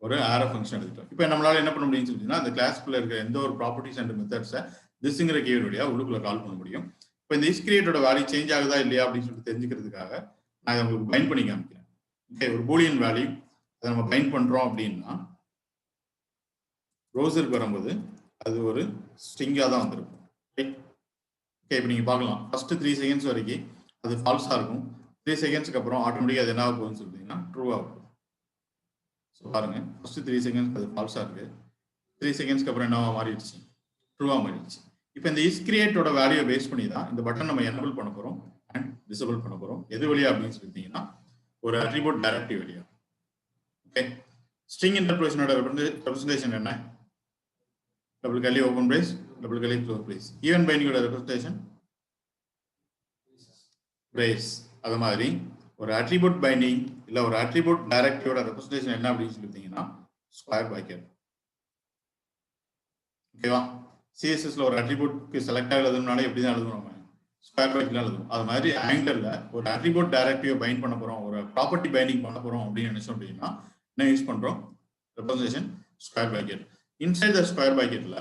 ஒரு ஆரோ ஃபங்க்ஷன் எடுத்துட்டோம். இப்போ நம்மளால என்ன பண்ண முடியும்னு சொல்லிட்டீங்கன்னா அந்த கிளாஸ்க்குள்ள இருக்க எந்த ஒரு ப்ராப்பர்ட்டிஸ் அண்ட் மெத்தட்ஸை திஸ்ங்கிற கீவேர்டு வழியா உள்ளுக்குள்ள கால் பண்ண முடியும். இப்போ இந்த இஸ் கிரியேட்டோட வேல்யூ சேஞ்ச் ஆகுதா இல்லையா அப்படின்னு சொல்லிட்டு தெரிஞ்சுக்கிறதுக்காக நான் உங்களுக்கு பைண்ட் பண்ணி காமிக்கிறேன். ஓகே, ஒரு பூலியன் வேல்யூ அதை நம்ம பைண்ட் பண்றோம் அப்படின்னா ப்ரௌசருக்கு வரும்போது அது ஒரு ஸ்ட்ரிங்காக தான் வந்திருக்கும். ஓகே, இப்போ நீங்கள் பார்க்கலாம் ஃபர்ஸ்ட் 3 செகண்ட்ஸ் வரைக்கும் அது ஃபால்ஸாக இருக்கும். 3 செகண்ட்ஸ்க்கு அப்புறம் ஆட்டோமேட்டிக்காக அது என்ன ஆக போகுதுன்னு சொல்லிட்டீங்கன்னா ட்ரூவாக இருக்கும். ஸோ பாருங்க ஃபர்ஸ்ட் 3 செகண்ட்ஸ் அது ஃபால்ஸாக இருக்கு, 3 செகண்ட்ஸ்க்கு அப்புறம் என்னவா மாறிடுச்சு, ட்ரூவாக மாறிடுச்சு. இப்போ இந்த இஸ் கிரியேட்டோட வேல்யூவை பேஸ் பண்ணி தான் இந்த பட்டன் நம்ம எனபிள் பண்ண போகிறோம் அண்ட் டிசபிள் பண்ண போகிறோம். எது வழியா அப்படின்னு சொல்லிட்டீங்கன்னா ஒரு அட்ரிபியூட் டைரக்டிவ் வழியா. ஓகே, ஸ்ட்ரிங் இன்டர்பிரேஷனோட ரெப்ரசன்டேஷன் என்ன, double curly open brace double curly close brace. Even பைண்டிங்கோட ரெப்ரசன்டேஷன் பிரேஸ். அது மாதிரி ஒரு அட்ரிபியூட் பைண்டிங் இல்ல ஒரு அட்ரிபியூட் டைரக்டிவோட ரெப்ரசன்டேஷன் என்ன அப்படின்னு சொல்லிட்டீங்கன்னா ஸ்கொயர் பிராக்கெட். ஓகேவா, சிஎஸ்எஸ்ல ஒரு அட்ரிபியூட்க்கு செலக்ட் ஆகுதுனால எப்படி தான் எழுதுவோம், நம்ம ஸ்கொயர் பிராக்கெட்ல எழுதுவோம். அது மாதிரி ஆங்கிளர்ல ஒரு அட்ரிபியூட் டைரக்டிவ் பைண்ட் பண்ண போறோம், ஒரு ப்ராப்பர்ட்டி பைண்டிங் பண்ண போறோம் அப்படின்னு நினைச்சோம் அப்படின்னா என்ன யூஸ் பண்றோம், representation square bracket. Inside the square பிராக்கெட்ல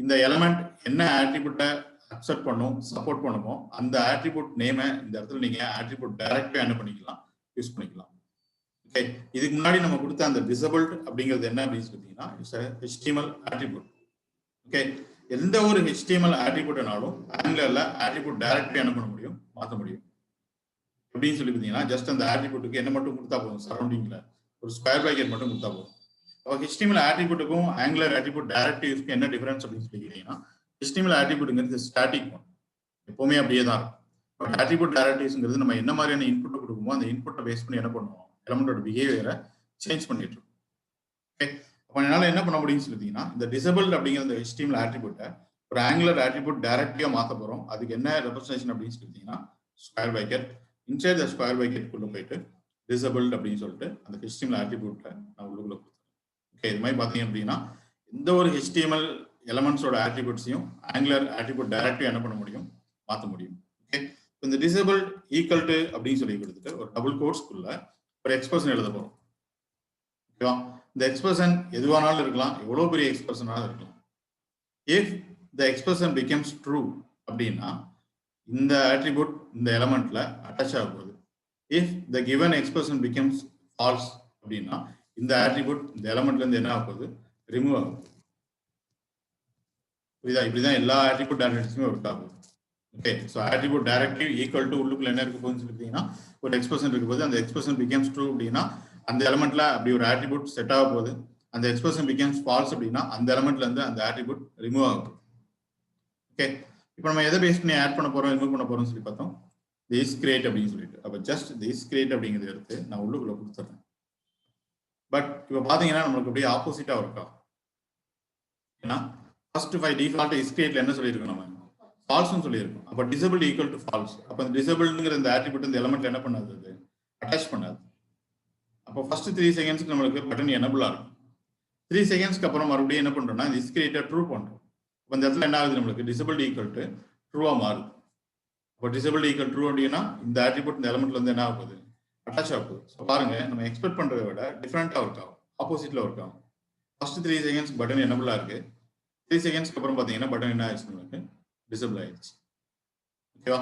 இந்த எலமெண்ட் என்ன ஆட்ரிபியூட்டை அக்செப்ட் பண்ணும், சப்போர்ட் பண்ணுமோ அந்த ஆட்ரிபியூட் நேமை இந்த இடத்துல நீங்க ஆட்ரிபியூட் டைரக்டா என்ன பண்ணிக்கலாம், யூஸ் பண்ணிக்கலாம். ஓகே, இதுக்கு முன்னாடி நம்ம கொடுத்த அந்த டிசபிள்ட் அப்படிங்கிறது என்ன அப்படின்னு சொல்லிட்டீங்கன்னா HTML ஆட்ரிபியூட். ஓகே, எந்த ஒரு HTML ஆட்ரிபியூட்னாலும் ஆங்கிலர்ல ஆட்ரிபியூட் டைரக்டா என்ன பண்ண முடியும், மாற்ற முடியும். எப்படின்னு சொல்லி பார்த்தீங்கன்னா ஜஸ்ட் அந்த ஆட்ரிபியூட்டுக்கு என்ன மட்டும் கொடுத்தா போதும், சரௌண்டிங்ல ஒரு ஸ்கொயர் பிராக்கெட் மட்டும் கொடுத்தா போதும். HTML ஆட்ரிபியூட்டுக்கும் ஆங்குலர் ஆட்ரிபியூட் டைரக்டிவ்ஸ்க்கு என்ன டிஃபரன்ஸ் அப்படின்னு சொல்லி கேட்டீங்கன்னா HTML ஆட்ரிபியூட்ங்கிறது ஸ்டாட்டிக் ஒன், எப்பவுமே அப்படியே தான் இருக்கும். பட் ஆட்ரிபியூட் டைரக்டிவ்ஸ்ங்கிறது நம்ம என்ன மாதிரியான இன்புட்டை கொடுக்குமோ அந்த இன்புட்டை பேஸ் பண்ணி என்ன பண்ணுவோம், எலமெண்டோட பிஹேவியரை சேஞ்ச் பண்ணிட்டு இருக்கோம். ஓகே, அப்போ என்னால் என்ன பண்ண முடியும்னு சொல்லிட்டீங்கன்னா இந்த டிசபிள் அப்படிங்கிற இந்த HTML ஆட்ரிபியூட்டை ஒரு ஆங்குலர் ஆட்ரிபியூட் டைரக்டா மாத்த போறோம். அதுக்கு என்ன ரெப்ரசன்டேஷன் அப்படின்னு சொல்லிட்டீங்கன்னா square bracket inside the square bracket குள்ள போயிட்டு டிசபிள்ட் அப்படின்னு சொல்லிட்டு அந்த HTML ஆட்ரிபியூட்ல நான் உள்ளுக்குள்ள கொடுத்துறேன். ஓகே, இது மாதிரி பாத்தீங்க அப்படின்னா எந்த ஒரு HTML எலமெண்ட்ஸோட ஆட்ரிபியூட்ஸையும் ஆங்குலர் ஆட்ரிபியூட் டைரக்டா என்ன பண்ண முடியும், மாற்ற முடியும். ஓகே, இந்த டிசபிள்ட் ஈக்குவல் டு அப்படின்னு சொல்லி கொடுத்துட்டு ஒரு டபுள் கோட்ஸ்க்குள்ள ஒரு எக்ஸ்பிரஷன் எழுத போறோம். ஓகேவா, இந்த எக்ஸ்பிரஷன் எதுவானாலும் இருக்கலாம், எவ்வளவு பெரிய எக்ஸ்பிரஷனாலும் இருக்கலாம். if the expression becomes true அப்படின்னா இந்த attribute இந்த எலிமெண்ட்ல அட்டாச் ஆக போகுது. if the given expression becomes false அப்படின்னா இந்த attribute இந்த எலிமெண்ட்ல இருந்து என்ன ஆக போகுது, ரிமூவ் ஆகும். புரியுதா? இப்படிதான் எல்லா attribute டைரக்டிவ்ஸுமே ஒர்க் ஆகும். Okay, so attribute directive equal to உள்ளுக்குள்ள என்ன இருக்க போகுதுன்னு சொல்லிட்டீங்கன்னா ஒரு எக்ஸ்பிரஷன் இருக்க போது. அந்த எக்ஸ்பிரஷன் becomes true அப்படின்னா அந்த எலிமெண்ட்ல அப்படி ஒரு attribute செட் ஆக போகுது. அந்த எக்ஸ்பிரஷன் becomes false அப்படின்னா அந்த எலிமெண்ட்ல இருந்து அந்த attribute ரிமூவ் ஆகும். ஓகே, இப்போ நம்ம எதை பேஸ் பண்ணி ஆட் பண்ண போறோம், ரிமூவ் பண்ண போறோம்னு சொல்லி பார்த்தோம். this create அப்படின்னு சொல்லிட்டு அப்ப ஜஸ்ட் this create அப்படிங்கிறது எடுத்து நான் உள்ளுக்குள்ள கொடுத்துறேன். பட் இப்போ பாத்தீங்கன்னா நம்மளுக்கு அப்படியே ஆப்போசிட்டா ஒர்க் ஆகும். ஏன்னா ஃபர்ஸ்ட் 5 டிஃபால்ட் is createல என்ன சொல்லியிருக்கோம், நம்ம ஃபால்ஸ்னு சொல்லியிருக்கோம். அப்ப டிசபிள் ஈக்குவல் டு ஃபால்ஸ். அப்ப இந்த டிசபிள்ங்கிற இந்த ஆட்ரிபியூட் இந்த எலிமெண்ட்ல என்ன பண்ணாது, அது அட்டாச் பண்ணாது. அப்போ ஃபர்ஸ்ட் 3 செகண்ட்ஸ்க்கு நம்மளுக்கு பட்டன் எனபிளா இருக்கும். 3 செகண்ட்ஸ்க்கு அப்புறம் மறுபடியும் என்ன பண்றோம்னா this create ட்ரூ பண்றோம். அப்ப இந்த இடத்துல என்ன ஆகுது, நம்மளுக்கு டிசபிள் ஈக்குவல் டு ட்ரூவா மாறுது. அப்போ டிசபிள் ஈக்குவல் ட்ரூ அப்படின்னா இந்த ஆட்ரிபியூட் இந்த எலிமெண்ட்ல இருந்து என்ன ஆகுது, அட்டாச் ஆகுது. ஸோ பாருங்க, நம்ம எக்ஸ்பெக்ட் பண்றதை விட டிஃபரெண்டா ஒர்க் ஆகும், ஆப்போசிட்ல ஒர்க் ஆகும். ஃபர்ஸ்ட் 3 செகண்ட்ஸ் பட்டன் எனபிளா இருக்கு. 3 செகண்ட்ஸ்க்கு அப்புறம் பாத்தீங்கன்னா பட்டன் என்ன ஆயிடுச்சு, நம்மளுக்கு டிசபிள் ஆயிடுச்சு. ஓகேவா,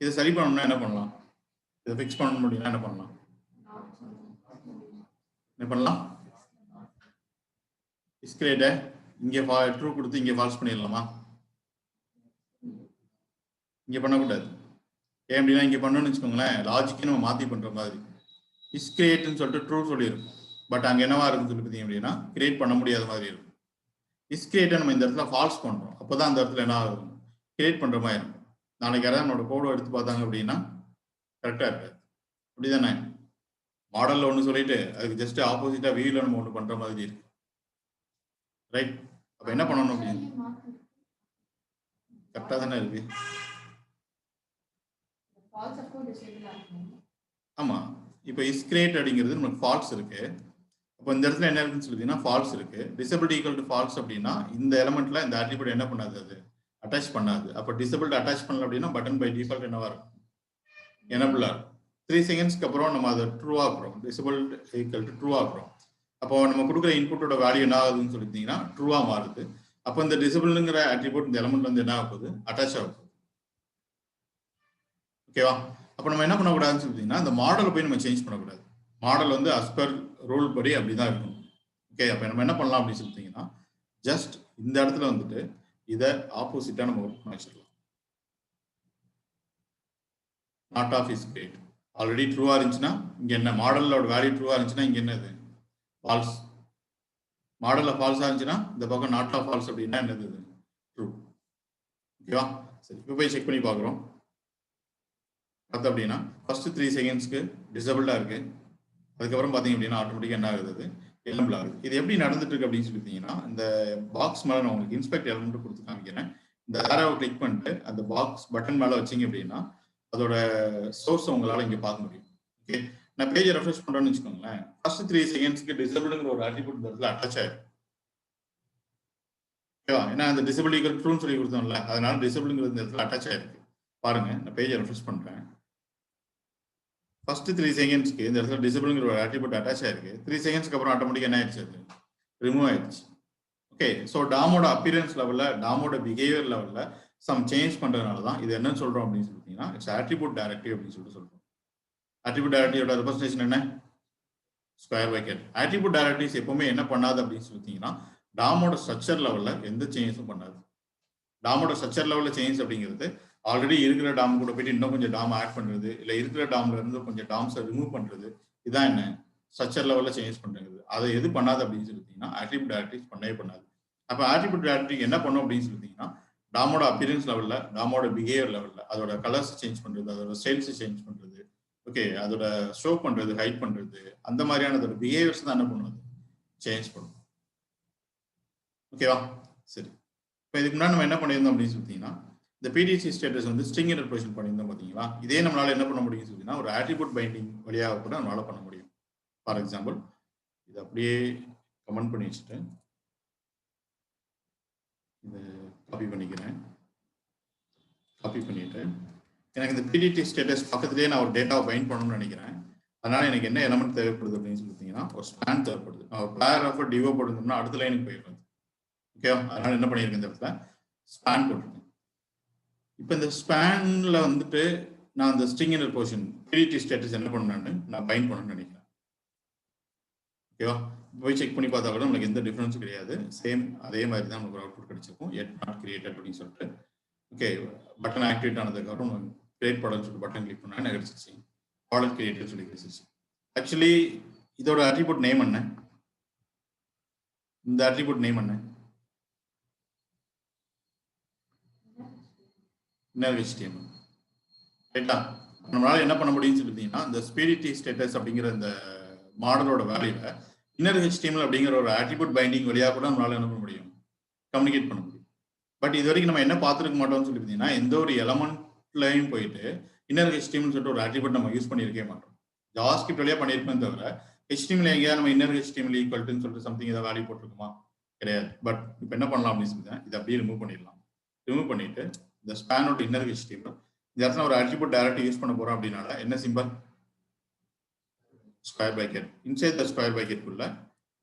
இதை சரி பண்ணணும்னா என்ன பண்ணலாம், இதை ஃபிக்ஸ் பண்ண முடியும்னா என்ன பண்ணலாம், என்ன பண்ணலாம், டிஸ்கிரேட்டை இங்கே ட்ரூ கொடுத்து இங்கே ஃபால்ஸ் பண்ணிடலாமா? இங்கே பண்ணக்கூடாது. ஏன் அப்படின்னா இங்கே பண்ணணும்னு வச்சுக்கோங்களேன், லாஜிக்கே நம்ம மாற்றி பண்ணுற மாதிரி இஸ் கிரியேட்னு சொல்லிட்டு ட்ரூ சொல்லியிருக்கும். பட் அங்கே என்னவா இருக்குன்னு சொல்லி பார்த்தீங்க அப்படின்னா கிரியேட் பண்ண முடியாத மாதிரி இருக்கும். இஸ் கிரியேட்டை நம்ம இந்த இடத்துல ஃபால்ஸ் பண்ணுறோம். அப்போ தான் அந்த இடத்துல என்ன ஆகும், கிரியேட் பண்ணுற மாதிரி இருக்கும். நாளைக்கு யாராவது நம்மளோட கோடை எடுத்து பார்த்தாங்க அப்படின்னா கரெக்டாக இருக்காது. அப்படி தானே, மாடலில் ஒன்று சொல்லிட்டு அதுக்கு ஜஸ்ட் ஆப்போசிட்டாக வியூவில் நம்ம ஒன்று பண்ணுற மாதிரி இருக்கு. ரைட், அப்போ என்ன பண்ணணும் அப்படின்னு கரெக்டாக தானே இருக்கு. ஆமா, இப்போ இஸ் கிரியேட் அப்படிங்கிறது நமக்கு ஃபால்ஸ் இருக்கு. அப்போ இந்த இடத்துல என்ன இருக்குன்னு சொல்லிட்டீங்கன்னா ஃபால்ஸ் இருக்கு. டிசபிள் ஈக்குவல் டு ஃபால்ஸ் அப்படின்னா இந்த எலிமெண்ட்ல இந்த ஆட்ரிபியூட் என்ன பண்ணாது, அது அட்டாச் பண்ணாது. அப்போ டிசபிள் அட்டாச் பண்ணல அப்படின்னா பட்டன் பை டிஃபால்ட் என்னவா இருக்கும், எனபிளா இருக்கும். 3 செகண்ட்ஸ்க்கு அப்புறம் நம்ம அதை ட்ரூ ஆக்குறோம், டிசபிள் ஈக்குவல் டு ட்ரூ ஆக்குறோம். அப்போ நம்ம கொடுக்குற இன்புட்டோட வேல்யூ என்ன ஆகுதுன்னு சொல்லிட்டீங்கன்னா ட்ரூவா மாறுது. அப்போ இந்த டிசபிள்ங்கிற ஆட்ரிபியூட் இந்த எலிமெண்ட் வந்து என்ன ஆகுது, அட்டாச் ஆகுது. ஓகேவா, அப்போ நம்ம என்ன பண்ணக்கூடாதுன்னு சொல்லிட்டீங்கன்னா இந்த மாடலை போய் நம்ம சேஞ்ச் பண்ணக்கூடாது. மாடல் வந்து அஸ் பர் ரூல் படி அப்படிதான் இருக்கும். ஓகே, அப்போ நம்ம என்ன பண்ணலாம் அப்படின்னு சொல்லிட்டீங்கன்னா ஜஸ்ட் இந்த இடத்துல வந்துட்டு இதை ஆப்போசிட்டா நம்ம ஒர்க் பண்ண வச்சிடலாம். Not of is great already ட்ரூவா இருந்துச்சுன்னா இங்க என்ன, மாடலோட வேல்யூ ட்ரூவா இருந்துச்சுன்னா இங்க என்னது ஃபால்ஸ். மாடல்ல ஃபால்ஸா இருந்துச்சுன்னா இந்த பக்கம் நாட் ஆஃப் ஃபால்ஸ் அப்படின்னா என்னது, ட்ரூ. ஓகேவா, சரி இப்போ போய் செக் பண்ணி பார்க்குறோம். பார்த்தோம் அப்படின்னா ஃபர்ஸ்ட் 3 செகண்ட்ஸ்க்கு டிசபிள்டா இருக்கு. அதுக்கப்புறம் பார்த்தீங்க அப்படின்னா ஆட்டோமேட்டிக்காக என்ன ஆகுது, எனபிள் ஆகுது. இது எப்படி நடந்துட்டு இருக்கு அப்படின்னு சொல்லிட்டீங்கன்னா இந்த பாக்ஸ் மேலே நான் உங்களுக்கு இன்ஸ்பெக்ட் எலிமெண்ட் கொடுத்து காமிக்கிறேன். இந்த ஆரோவை கிளிக் பண்ணிட்டு அந்த பாக்ஸ் பட்டன் மேலே வச்சிங்க அப்படின்னா அதோட சோர்ஸ் உங்களால் இங்கே பார்க்க முடியும். ஓகே, நான் பேஜை ரெஃப்ரெஷ் பண்ணுறேன்னு வச்சுக்கோங்களேன். ஃபர்ஸ்ட் 3 செகண்ட்ஸ்க்கு டிசபிள்ங்கிற ஒரு ஆட்ரிபியூட் இந்த இடத்துல அட்டாச் ஆயிருக்கு. ஓகேவா, ஏன்னா அந்த டிசபிள் ஈக்குவல் ட்ரூன்னு சொல்லி கொடுத்தோம்ல, அதனால டிசபிள்ங்கிறது இந்த இடத்துல அட்டாச் ஆயிருக்கு. பாருங்க, நான் பேஜை ரெஃப்ரெஷ் பண்ணுறேன். ஃபர்ஸ்ட் 3 செகண்ட்ஸ்க்கு இந்த இடத்துல டிசபிள்ங்கிற ஒரு ஆட்ரிபியூட் அட்டாச் ஆயிருக்கு. 3 செகண்ட்ஸ்க்கு அப்புறம் ஆட்டோமேட்டிக்காக என்ன ஆயிடுச்சு, அது ரிமூவ் ஆயிடுச்சு. ஓகே, ஸோ டாமோட அப்பியரன்ஸ் லெவலில், டாமோட பிஹேவியர் லெவலில் சம் சேஞ்ச் பண்ணுறதுனால தான் இது என்ன சொல்கிறோம் அப்படின்னு சொல்லிட்டீங்கன்னா இட்ஸ் ஆட்ரிபியூட் டைரக்டிவ் அப்படின்னு சொல்றோம். ஆட்ரிபியூட் டைரக்டிவோட ரெப்ரசன்டேஷன் என்ன, ஸ்கொயர் பிராக்கெட். ஆட்ரிபியூட் டைரக்டிவ்ஸ் எப்பவுமே என்ன பண்ணாது அப்படின்னு சொல்லிட்டீங்கன்னா டாமோட ஸ்ட்ரக்சர் லெவலில் எந்த சேஞ்சஸும் பண்ணாது. டாமோட ஸ்ட்ரக்சர் லெவலில் சேஞ்ச் அப்படிங்கிறது ஆல்ரெடி இருக்கிற டாம் கூட போயிட்டு இன்னும் கொஞ்சம் டாம் ஆட் பண்றது, இல்லை இருக்கிற டாம்ல இருந்து கொஞ்சம் டாம்ஸை ரிமூவ் பண்றது, இதான் என்ன ஸ்ட்ரக்சர் லெவலில் சேஞ்ச் பண்றது. அதை எது பண்ணாது அப்படின்னு சொல்லிட்டீங்கன்னா ஆட்ரிபியூட் டைரக்டிவ்ஸ் பண்ணவே பண்ணாது. அப்போ ஆட்ரிபியூட் டைரக்டிவ் என்ன பண்ணும் அப்படின்னு சொல்லிட்டீங்கன்னா டாமோட அப்பியரன்ஸ் லெவலில், டாமோட பிஹேவியர் லெவலில் அதோட கலர்ஸ் சேஞ்ச் பண்றது, அதோட ஸ்டைல்ஸ் சேஞ்ச் பண்றது, ஓகே, அதோட ஷோ பண்றது, ஹைட் பண்றது, அந்த மாதிரியான அதோட பிஹேவியர்ஸ் தான் என்ன பண்ணுவது, சேஞ்ச் பண்ணும். ஓகேவா, சரி இப்போ இதுக்கு முன்னாடி நம்ம என்ன பண்ணியிருந்தோம் அப்படின்னு சொல்லிட்டீங்கன்னா இந்த பிடிசி ஸ்டேட்டஸ் வந்து ஸ்ட்ரிங் இன்டர்பிரேஷன் பண்ணியிருந்தோம் பார்த்தீங்களா. இதே நம்மளால என்ன பண்ண முடியும்னு சொல்லிட்டீங்கன்னா ஒரு ஆட்ரிபியூட் பைண்டிங் வழியாக கூட நம்மளால பண்ண முடியும். ஃபார் எக்ஸாம்பிள் இதை அப்படியே கமெண்ட் பண்ணி வச்சுட்டு இதை காப்பி பண்ணிக்கிறேன். காப்பி பண்ணிட்டு எனக்கு இந்த பிடிடி ஸ்டேட்டஸ் பக்கத்துலேயே நான் ஒரு டேட்டாவை பைண்ட் பண்ணணும்னு நினைக்கிறேன். அதனால எனக்கு என்ன எலமெண்ட் தேவைப்படுது அப்படின்னு சொல்லிட்டீங்கன்னா ஒரு ஸ்பேன் தேவைப்படுது. பேராகிராஃப் டிவோ போட்டுருந்தோம்னா அடுத்த லைனுக்கு போயிடுறது. ஓகேவா, அதனால என்ன பண்ணியிருக்கேன் இந்த இடத்துல ஸ்பேன் போட்டிருக்கேன். இப்போ இந்த ஸ்பேன்ல வந்துட்டு நான் அந்த ஸ்ட்ரிங் இன்டர்போஷன் பிடிடி ஸ்டேட்டஸ் என்ன பண்ணணும்னு நான் பைண்ட் பண்ணணும்னு நினைக்கிறேன். ஓகேவா, போய் செக் பண்ணி பார்த்தா கூட நம்மளுக்கு எந்த டிஃபரன்ஸும் கிடையாது. சேம் அதே மாதிரி தான் நமக்கு ஒரு அவுட்புட் கிடைச்சிருக்கும். எட் நாட் கிரியேட்டட் அப்படின்னு சொல்லிட்டு. ஓகே, பட்டன் ஆக்டிவேட் ஆனதுக்கப்புறம் கிரியேட் பட்டன் சொல்லிட்டு பட்டன் கிளிக் பண்ணா எனக்கு கிடைச்சிச்சு. ப்ராடக்ட் கிரியேட்டட் சொல்லி கிடைச்சிச்சு. ஆக்சுவலி இதோட அட்ரிபியூட் நேம் என்ன? இந்த அட்ரிபியூட் நேம் என்ன? Inner HTML. ரைட்டா, நம்மளால என்ன பண்ண முடியும்னு சொல்லிட்டீங்கன்னா இந்த ஸ்பிரிட்டி ஸ்டேட்டஸ் அப்படிங்கிற இந்த மாடலோட வேல்யூல இன்னர் HTML அப்படிங்கிற ஒரு அட்ரிபியூட் பைண்டிங் வழியாக கூட நம்மளால என்ன பண்ண முடியும், கம்யூனிகேட் பண்ண முடியும். பட் இது வரைக்கும் நம்ம என்ன பார்த்துருக்க மாட்டோம்னு சொல்லியிருந்தீங்கன்னா எந்த ஒரு எலமெண்ட்லையும் போயிட்டு இன்னர் HTML சொல்லிட்டு ஒரு அட்ரிபியூட் நம்ம யூஸ் பண்ணியிருக்கவே மாட்டோம். ஜாவாஸ்கிரிப்ட் வழியாக பண்ணியிருப்போம் தவிர HTML எங்கேயாவது நம்ம இன்னர் HTML ஈக்குவல்ட்டுன்னு சொல்லிட்டு சம்திங் ஏதாவது வேல்யூ போட்டிருக்குமா? கிடையாது. பட் இப்போ என்ன பண்ணலாம் அப்படின்னு சொல்லி இதை அப்படியே ரிமூவ் பண்ணிடலாம். ரிமூவ் பண்ணிட்டு இந்த ஸ்பேனோட இன்னர் HTML இந்த இடத்துல ஒரு அட்ரிபியூட் டைரக்ட் யூஸ் பண்ண போறோம் அப்படின்னால என்ன simple? Square bracket. Inside the square bracket உள்ள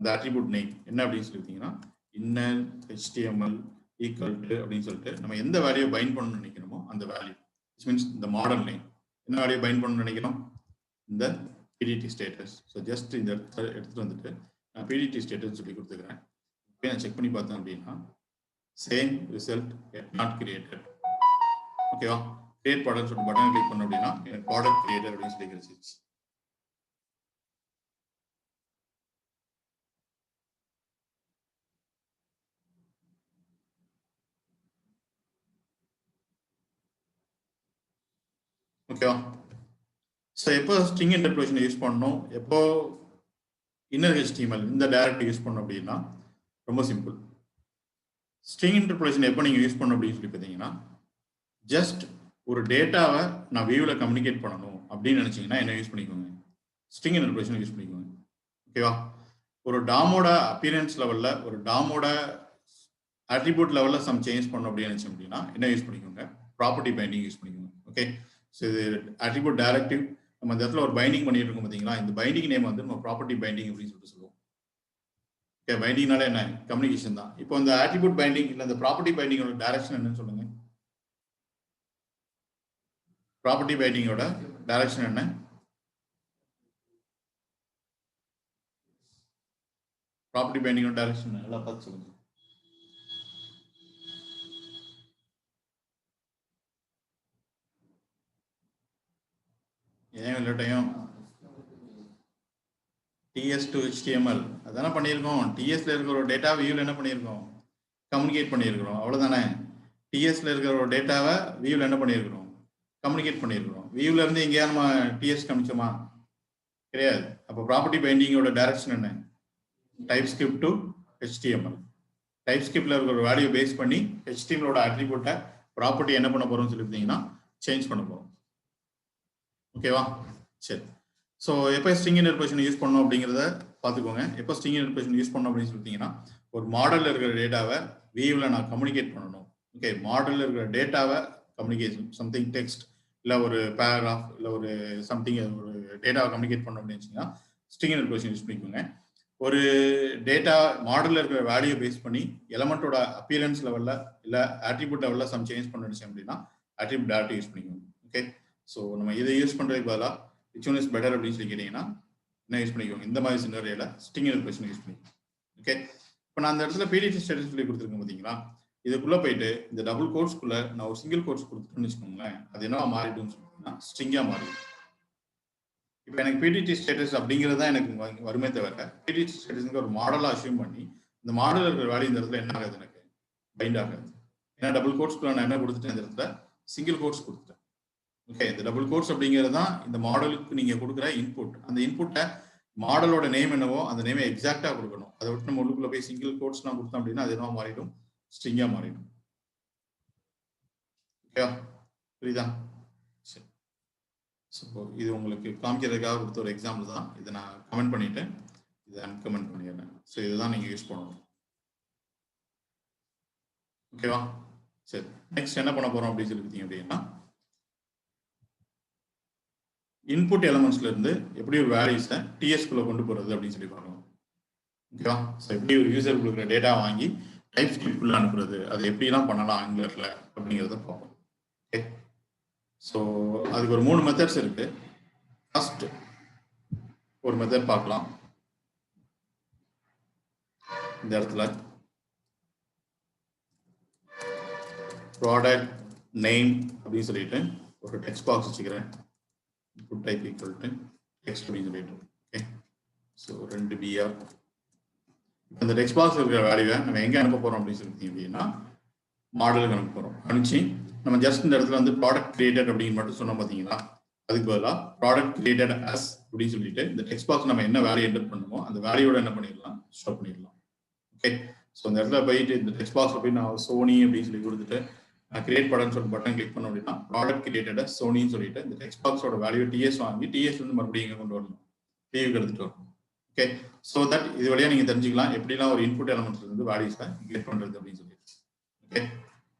இந்த அட்ரிபியூட் நேம் என்ன அப்படின்னு சொல்லிட்டீங்கன்னா இன்னர் HTML ஈக்குவல் டு அப்படின்னு சொல்லிட்டு நம்ம எந்த வேல்யூ பைண்ட் பண்ணணும்னு நினைக்கிறோமோ அந்த வேல்யூ, விச் மீன்ஸ் இந்த மாடல் நேம் என்ன வேல்யூ பைண்ட் பண்ணணும்னு நினைக்கிறோம், இந்த பிடிடி ஸ்டேட்டஸ். ஸோ ஜஸ்ட் இந்த எடுத்துட்டு வந்துட்டு நான் பிடிடி ஸ்டேட்டஸ் சொல்லி கொடுத்துக்கிறேன். இப்போ நான் செக் பண்ணி பார்த்தேன் அப்படின்னா சேம் ரிசல்ட் நாட் கிரியேட்டட். ஓகேவா, கிரியேட் ப்ராடக்ட் சொல்லிட்டு பட்டன் கிளிக் பண்ணோம் அப்படின்னா எனக்கு ப்ராடக்ட் கிரியேட்டட் அப்படின்னு சொல்லி கிடைச்சிருச்சு. ஓகேவா, ஸோ எப்போ ஸ்ட்ரிங் இன்டர்பிரேஷன் யூஸ் பண்ணணும், எப்போ இன்னர் HTML இந்த டைரக்ட் யூஸ் பண்ணணும் அப்படின்னா ரொம்ப சிம்பிள். ஸ்ட்ரிங் இன்டர்பிரேஷன் எப்போ நீங்கள் யூஸ் பண்ணணும் அப்படின்னு சொல்லி பார்த்தீங்கன்னா ஜஸ்ட் ஒரு டேட்டாவை நான் வியூவில் கம்யூனிகேட் பண்ணணும் அப்படின்னு நினச்சிங்கன்னா என்ன யூஸ் பண்ணிக்கோங்க, ஸ்ட்ரிங் இன்டர்பிரேஷன் யூஸ் பண்ணிக்கோங்க. ஓகேவா, ஒரு டாமோட அப்பியரன்ஸ் லெவலில் ஒரு டாமோட அட்ரிபியூட் லெவலில் சம் சேஞ்ச் பண்ணணும் அப்படின்னு நினச்சோம் அப்படின்னா என்ன யூஸ் பண்ணிக்கோங்க, ப்ராப்பர்ட்டி பைண்டிங் யூஸ் பண்ணிக்கோங்க. ஓகே, ஸோ இது அட்ரிபியூட் டைரக்டிவ் நம்ம இந்த இடத்துல ஒரு பைண்டிங் பண்ணிட்டு இருக்கோம் பார்த்தீங்களா, இந்த பைண்டிங் நேம் வந்து நம்ம ப்ராப்பர்ட்டி பைண்டிங் அப்படின்னு சொல்லிட்டு சொல்லுவோம். ஓகே, பைண்டிங்னால என்ன, கம்யூனிகேஷன் தான். இப்போ இந்த அட்ரிபியூட் பைண்டிங் இல்லை இந்த ப்ராப்பர்ட்டி பைண்டிங்கோட டைரக்ஷன் என்னன்னு சொல்லுங்க. ப்ராப்பர்ட்டி பைண்டிங்கோட டைரக்ஷன் என்ன? ப்ராப்பர்ட்டி பைண்டிங்கோட டைரக்ஷன் எல்லாம் பார்த்து சொல்லுங்க. ஏன் இல்லாட்டையும் TS to HTML அதானே பண்ணியிருக்கோம். TSல இருக்கிற ஒரு டேட்டா வியூவில் என்ன பண்ணியிருக்கோம், கம்யூனிகேட் பண்ணியிருக்கிறோம். அவ்வளோதானே. TSல இருக்கிற ஒரு டேட்டாவை வியூவில் என்ன பண்ணியிருக்கிறோம், கம்யூனிகேட் பண்ணியிருக்கிறோம். வியூவில் இருந்து எங்கேயா நம்ம TS காமிச்சோமா? கிடையாது. அப்போ ப்ராப்பர்ட்டி பைண்டிங்கோட டைரக்ஷன் என்ன, type script to HTML. Type ஸ்கிரிப்ட்ல இருக்கிற ஒரு வேல்யூ பேஸ் பண்ணி HTMLோட அட்ரிபியூட்டை ப்ராப்பர்ட்டி என்ன பண்ண போறோம்னு சொல்லியிருந்தீங்கன்னா சேஞ்ச் பண்ண போறோம். ஓகேவா, சரி. ஸோ எப்போ ஸ்ட்ரிங் இன்டர்பிரேஷன் யூஸ் பண்ணணும் அப்படிங்கிறத பார்த்துக்கோங்க. எப்போ ஸ்ட்ரிங் இன்டர்பிரேஷன் யூஸ் பண்ணணும் அப்படின்னு சொல்லிட்டீங்கன்னா ஒரு மாடலில் இருக்கிற டேட்டாவை வியூவில் நான் கம்யூனிகேட் பண்ணணும். ஓகே, மாடலில் இருக்கிற டேட்டாவை கம்யூனிகேஷன் சம்திங் டெக்ஸ்ட் இல்லை ஒரு பேராகிராஃப் இல்லை ஒரு சம்திங் ஒரு டேட்டாவை கம்யூனிகேட் பண்ணணும் அப்படின்னு வச்சிங்கன்னா ஸ்ட்ரிங் இன்டர்பிரேஷன் யூஸ் பண்ணிக்கோங்க. ஒரு டேட்டா மாடலில் இருக்கிற வேல்யூ பேஸ் பண்ணி எலமெண்ட்டோட அப்பியரன்ஸ் லெவலில் இல்லை ஆட்ரிபியூட் லெவலில் சம் சேஞ்ச் பண்ணணும் அப்படின்னா ஆட்ரிபியூட் டேரக்ட் யூஸ் பண்ணிக்கோங்க. ஓகே, ஸோ நம்ம இதை யூஸ் பண்ணுறதுக்கு பதிலாக which one is better அப்படின்னு சொல்லி கேட்டீங்கன்னா என்ன யூஸ் பண்ணிக்கோங்க, இந்த மாதிரி சினரியோல ஸ்ட்ரிங் இன்டர்பிரேஷன் யூஸ் பண்ணிக்கோங்க. ஓகே, இப்போ நான் அந்த இடத்துல பிடிடி ஸ்டேட்டஸ் சொல்லி கொடுத்துருக்கேன் பார்த்தீங்களா, இதுக்குள்ளே போயிட்டு இந்த டபுள் கோட்ஸ்குள்ளே நான் ஒரு சிங்கிள் கோட்ஸ் கொடுத்துட்டேன்னு வச்சுக்கோங்களேன், அது என்ன மாறிடும்னு சொன்னீங்கன்னா ஸ்ட்ரிங்காக மாறிடும். இப்போ எனக்கு பிடிடி ஸ்டேட்டஸ் அப்படிங்கிறது தான் எனக்கு வருமே தவிர பிடிடி ஸ்டேட்டஸ்க்கு ஒரு மாடலாக அசியூம் பண்ணி இந்த மாடல் இருக்கிற வேல்யூ இந்த இடத்துல என்ன ஆகாது, எனக்கு பைண்ட் ஆகாது. ஏன்னா டபுள் கோட்ஸ்குள்ளே நான் என்ன கொடுத்துட்டேன், இந்த இடத்துல சிங்கிள் கோட்ஸ் கொடுத்துட்டேன். ஓகே, இந்த டபுள் கோட்ஸ் அப்படிங்கிறது தான் இந்த மாடலுக்கு நீங்க கொடுக்குற இன்புட். அந்த இன்புட்டை மாடலோட நேம் என்னவோ அந்த நேமை எக்ஸாக்டா கொடுக்கணும். அதை விட்டு நம்ம உள்ளுக்குள்ள போய் சிங்கிள் கோட்ஸ் நான் கொடுத்தோம் அப்படின்னா அது என்னவா மாறிடும், ஸ்ட்ரிங்கா மாறிடும். ஓகேவா? புரியுதா? சரி. ஸோ இது உங்களுக்கு காமிக்கிறதுக்காக கொடுத்த ஒரு எக்ஸாம்பிள் தான். இதை நான் கமெண்ட் பண்ணிவிட்டு இதை அன்கமெண்ட் பண்ணிடுறேன். ஸோ இதுதான் நீங்கள் யூஸ் பண்ணணும். ஓகேவா? சரி, நெக்ஸ்ட் என்ன பண்ண போகிறோம் அப்படின்னு சொல்லி பார்த்தீங்க அப்படின்னா, இன்புட் எலமெண்ட்ஸ்ல இருந்து எப்படி ஒரு வேல்யூஸை டிஎஸ்குள்ள கொண்டு போகிறது அப்படின்னு சொல்லி பார்க்கணும். ஓகேவா? ஸோ எப்படி ஒரு யூசர் கொடுக்குற டேட்டா வாங்கி டைப் ஸ்கிரிப்ட்குள்ள அனுப்புறது, அது எப்படிலாம் பண்ணலாம் ஆங்கிலத்தில் அப்படிங்கிறத பார்ப்போம். ஓகே, ஸோ அதுக்கு ஒரு 3 மெத்தட்ஸ் இருக்கு. ஃபர்ஸ்ட் ஒரு மெத்தட் பார்க்கலாம். இந்த இடத்துல ப்ராடக்ட் நேம் அப்படின்னு சொல்லிட்டு ஒரு டெக்ஸ்ட் பாக்ஸ் வச்சுக்கிறேன். Input type equal to text அப்படின்னு சொல்லிட்டு. Okay, so 2 BR. இந்த டெக்ஸ்ட் பாக்ஸ் இருக்கிற வேல்யூவை நம்ம எங்கே அனுப்ப போகிறோம் அப்படின்னு சொல்லி அப்படின்னா மாடலுக்கு அனுப்ப போகிறோம். அனுப்பிச்சு நம்ம ஜஸ்ட் இந்த இடத்துல வந்து ப்ராடக்ட் கிரியேட்டட் அப்படின்னு மட்டும் சொன்னோம் பார்த்தீங்களா, அதுக்கு பதிலாக ப்ராடக்ட் கிரியேட்டட் அஸ் அப்படின்னு சொல்லிட்டு இந்த டெக்ஸ்ட் பாக்ஸ் நம்ம என்ன வேல்யூ என்டர் பண்ணுமோ அந்த வேல்யூட என்ன பண்ணிடலாம், ஸ்டாப் பண்ணிடலாம். ஓகே, ஸோ இந்த இடத்துல போயிட்டு இந்த டெக்ஸ்ட் பாக்ஸில் போய் நான் சோனி அப்படின்னு சொல்லி கொடுத்துட்டு கிரியேட் பட்டன் சொல்லி பட்டன் கிளிக் பண்ணோம் அப்படின்னா ப்ராடக்ட் கிரியேட்டட் சோனின்னு சொல்லிட்டு இந்த டெக்ஸ்ட் பாக்ஸோட வேல்யூ டிஎஸ் வாங்கி டிஎஸ் வந்து மறுபடியும் இங்கே கொண்டு வரணும், டிவிக்கு எடுத்துட்டு வரணும். ஓகே, ஸோ தட் இது வழியாக நீங்கள் தெரிஞ்சுக்கலாம் எப்படிலாம் ஒரு இன்புட் எலமெண்ட்ஸ் இருந்து வேல்யூஸை கெட் பண்ணுறது அப்படின்னு சொல்லிட்டு. ஓகே,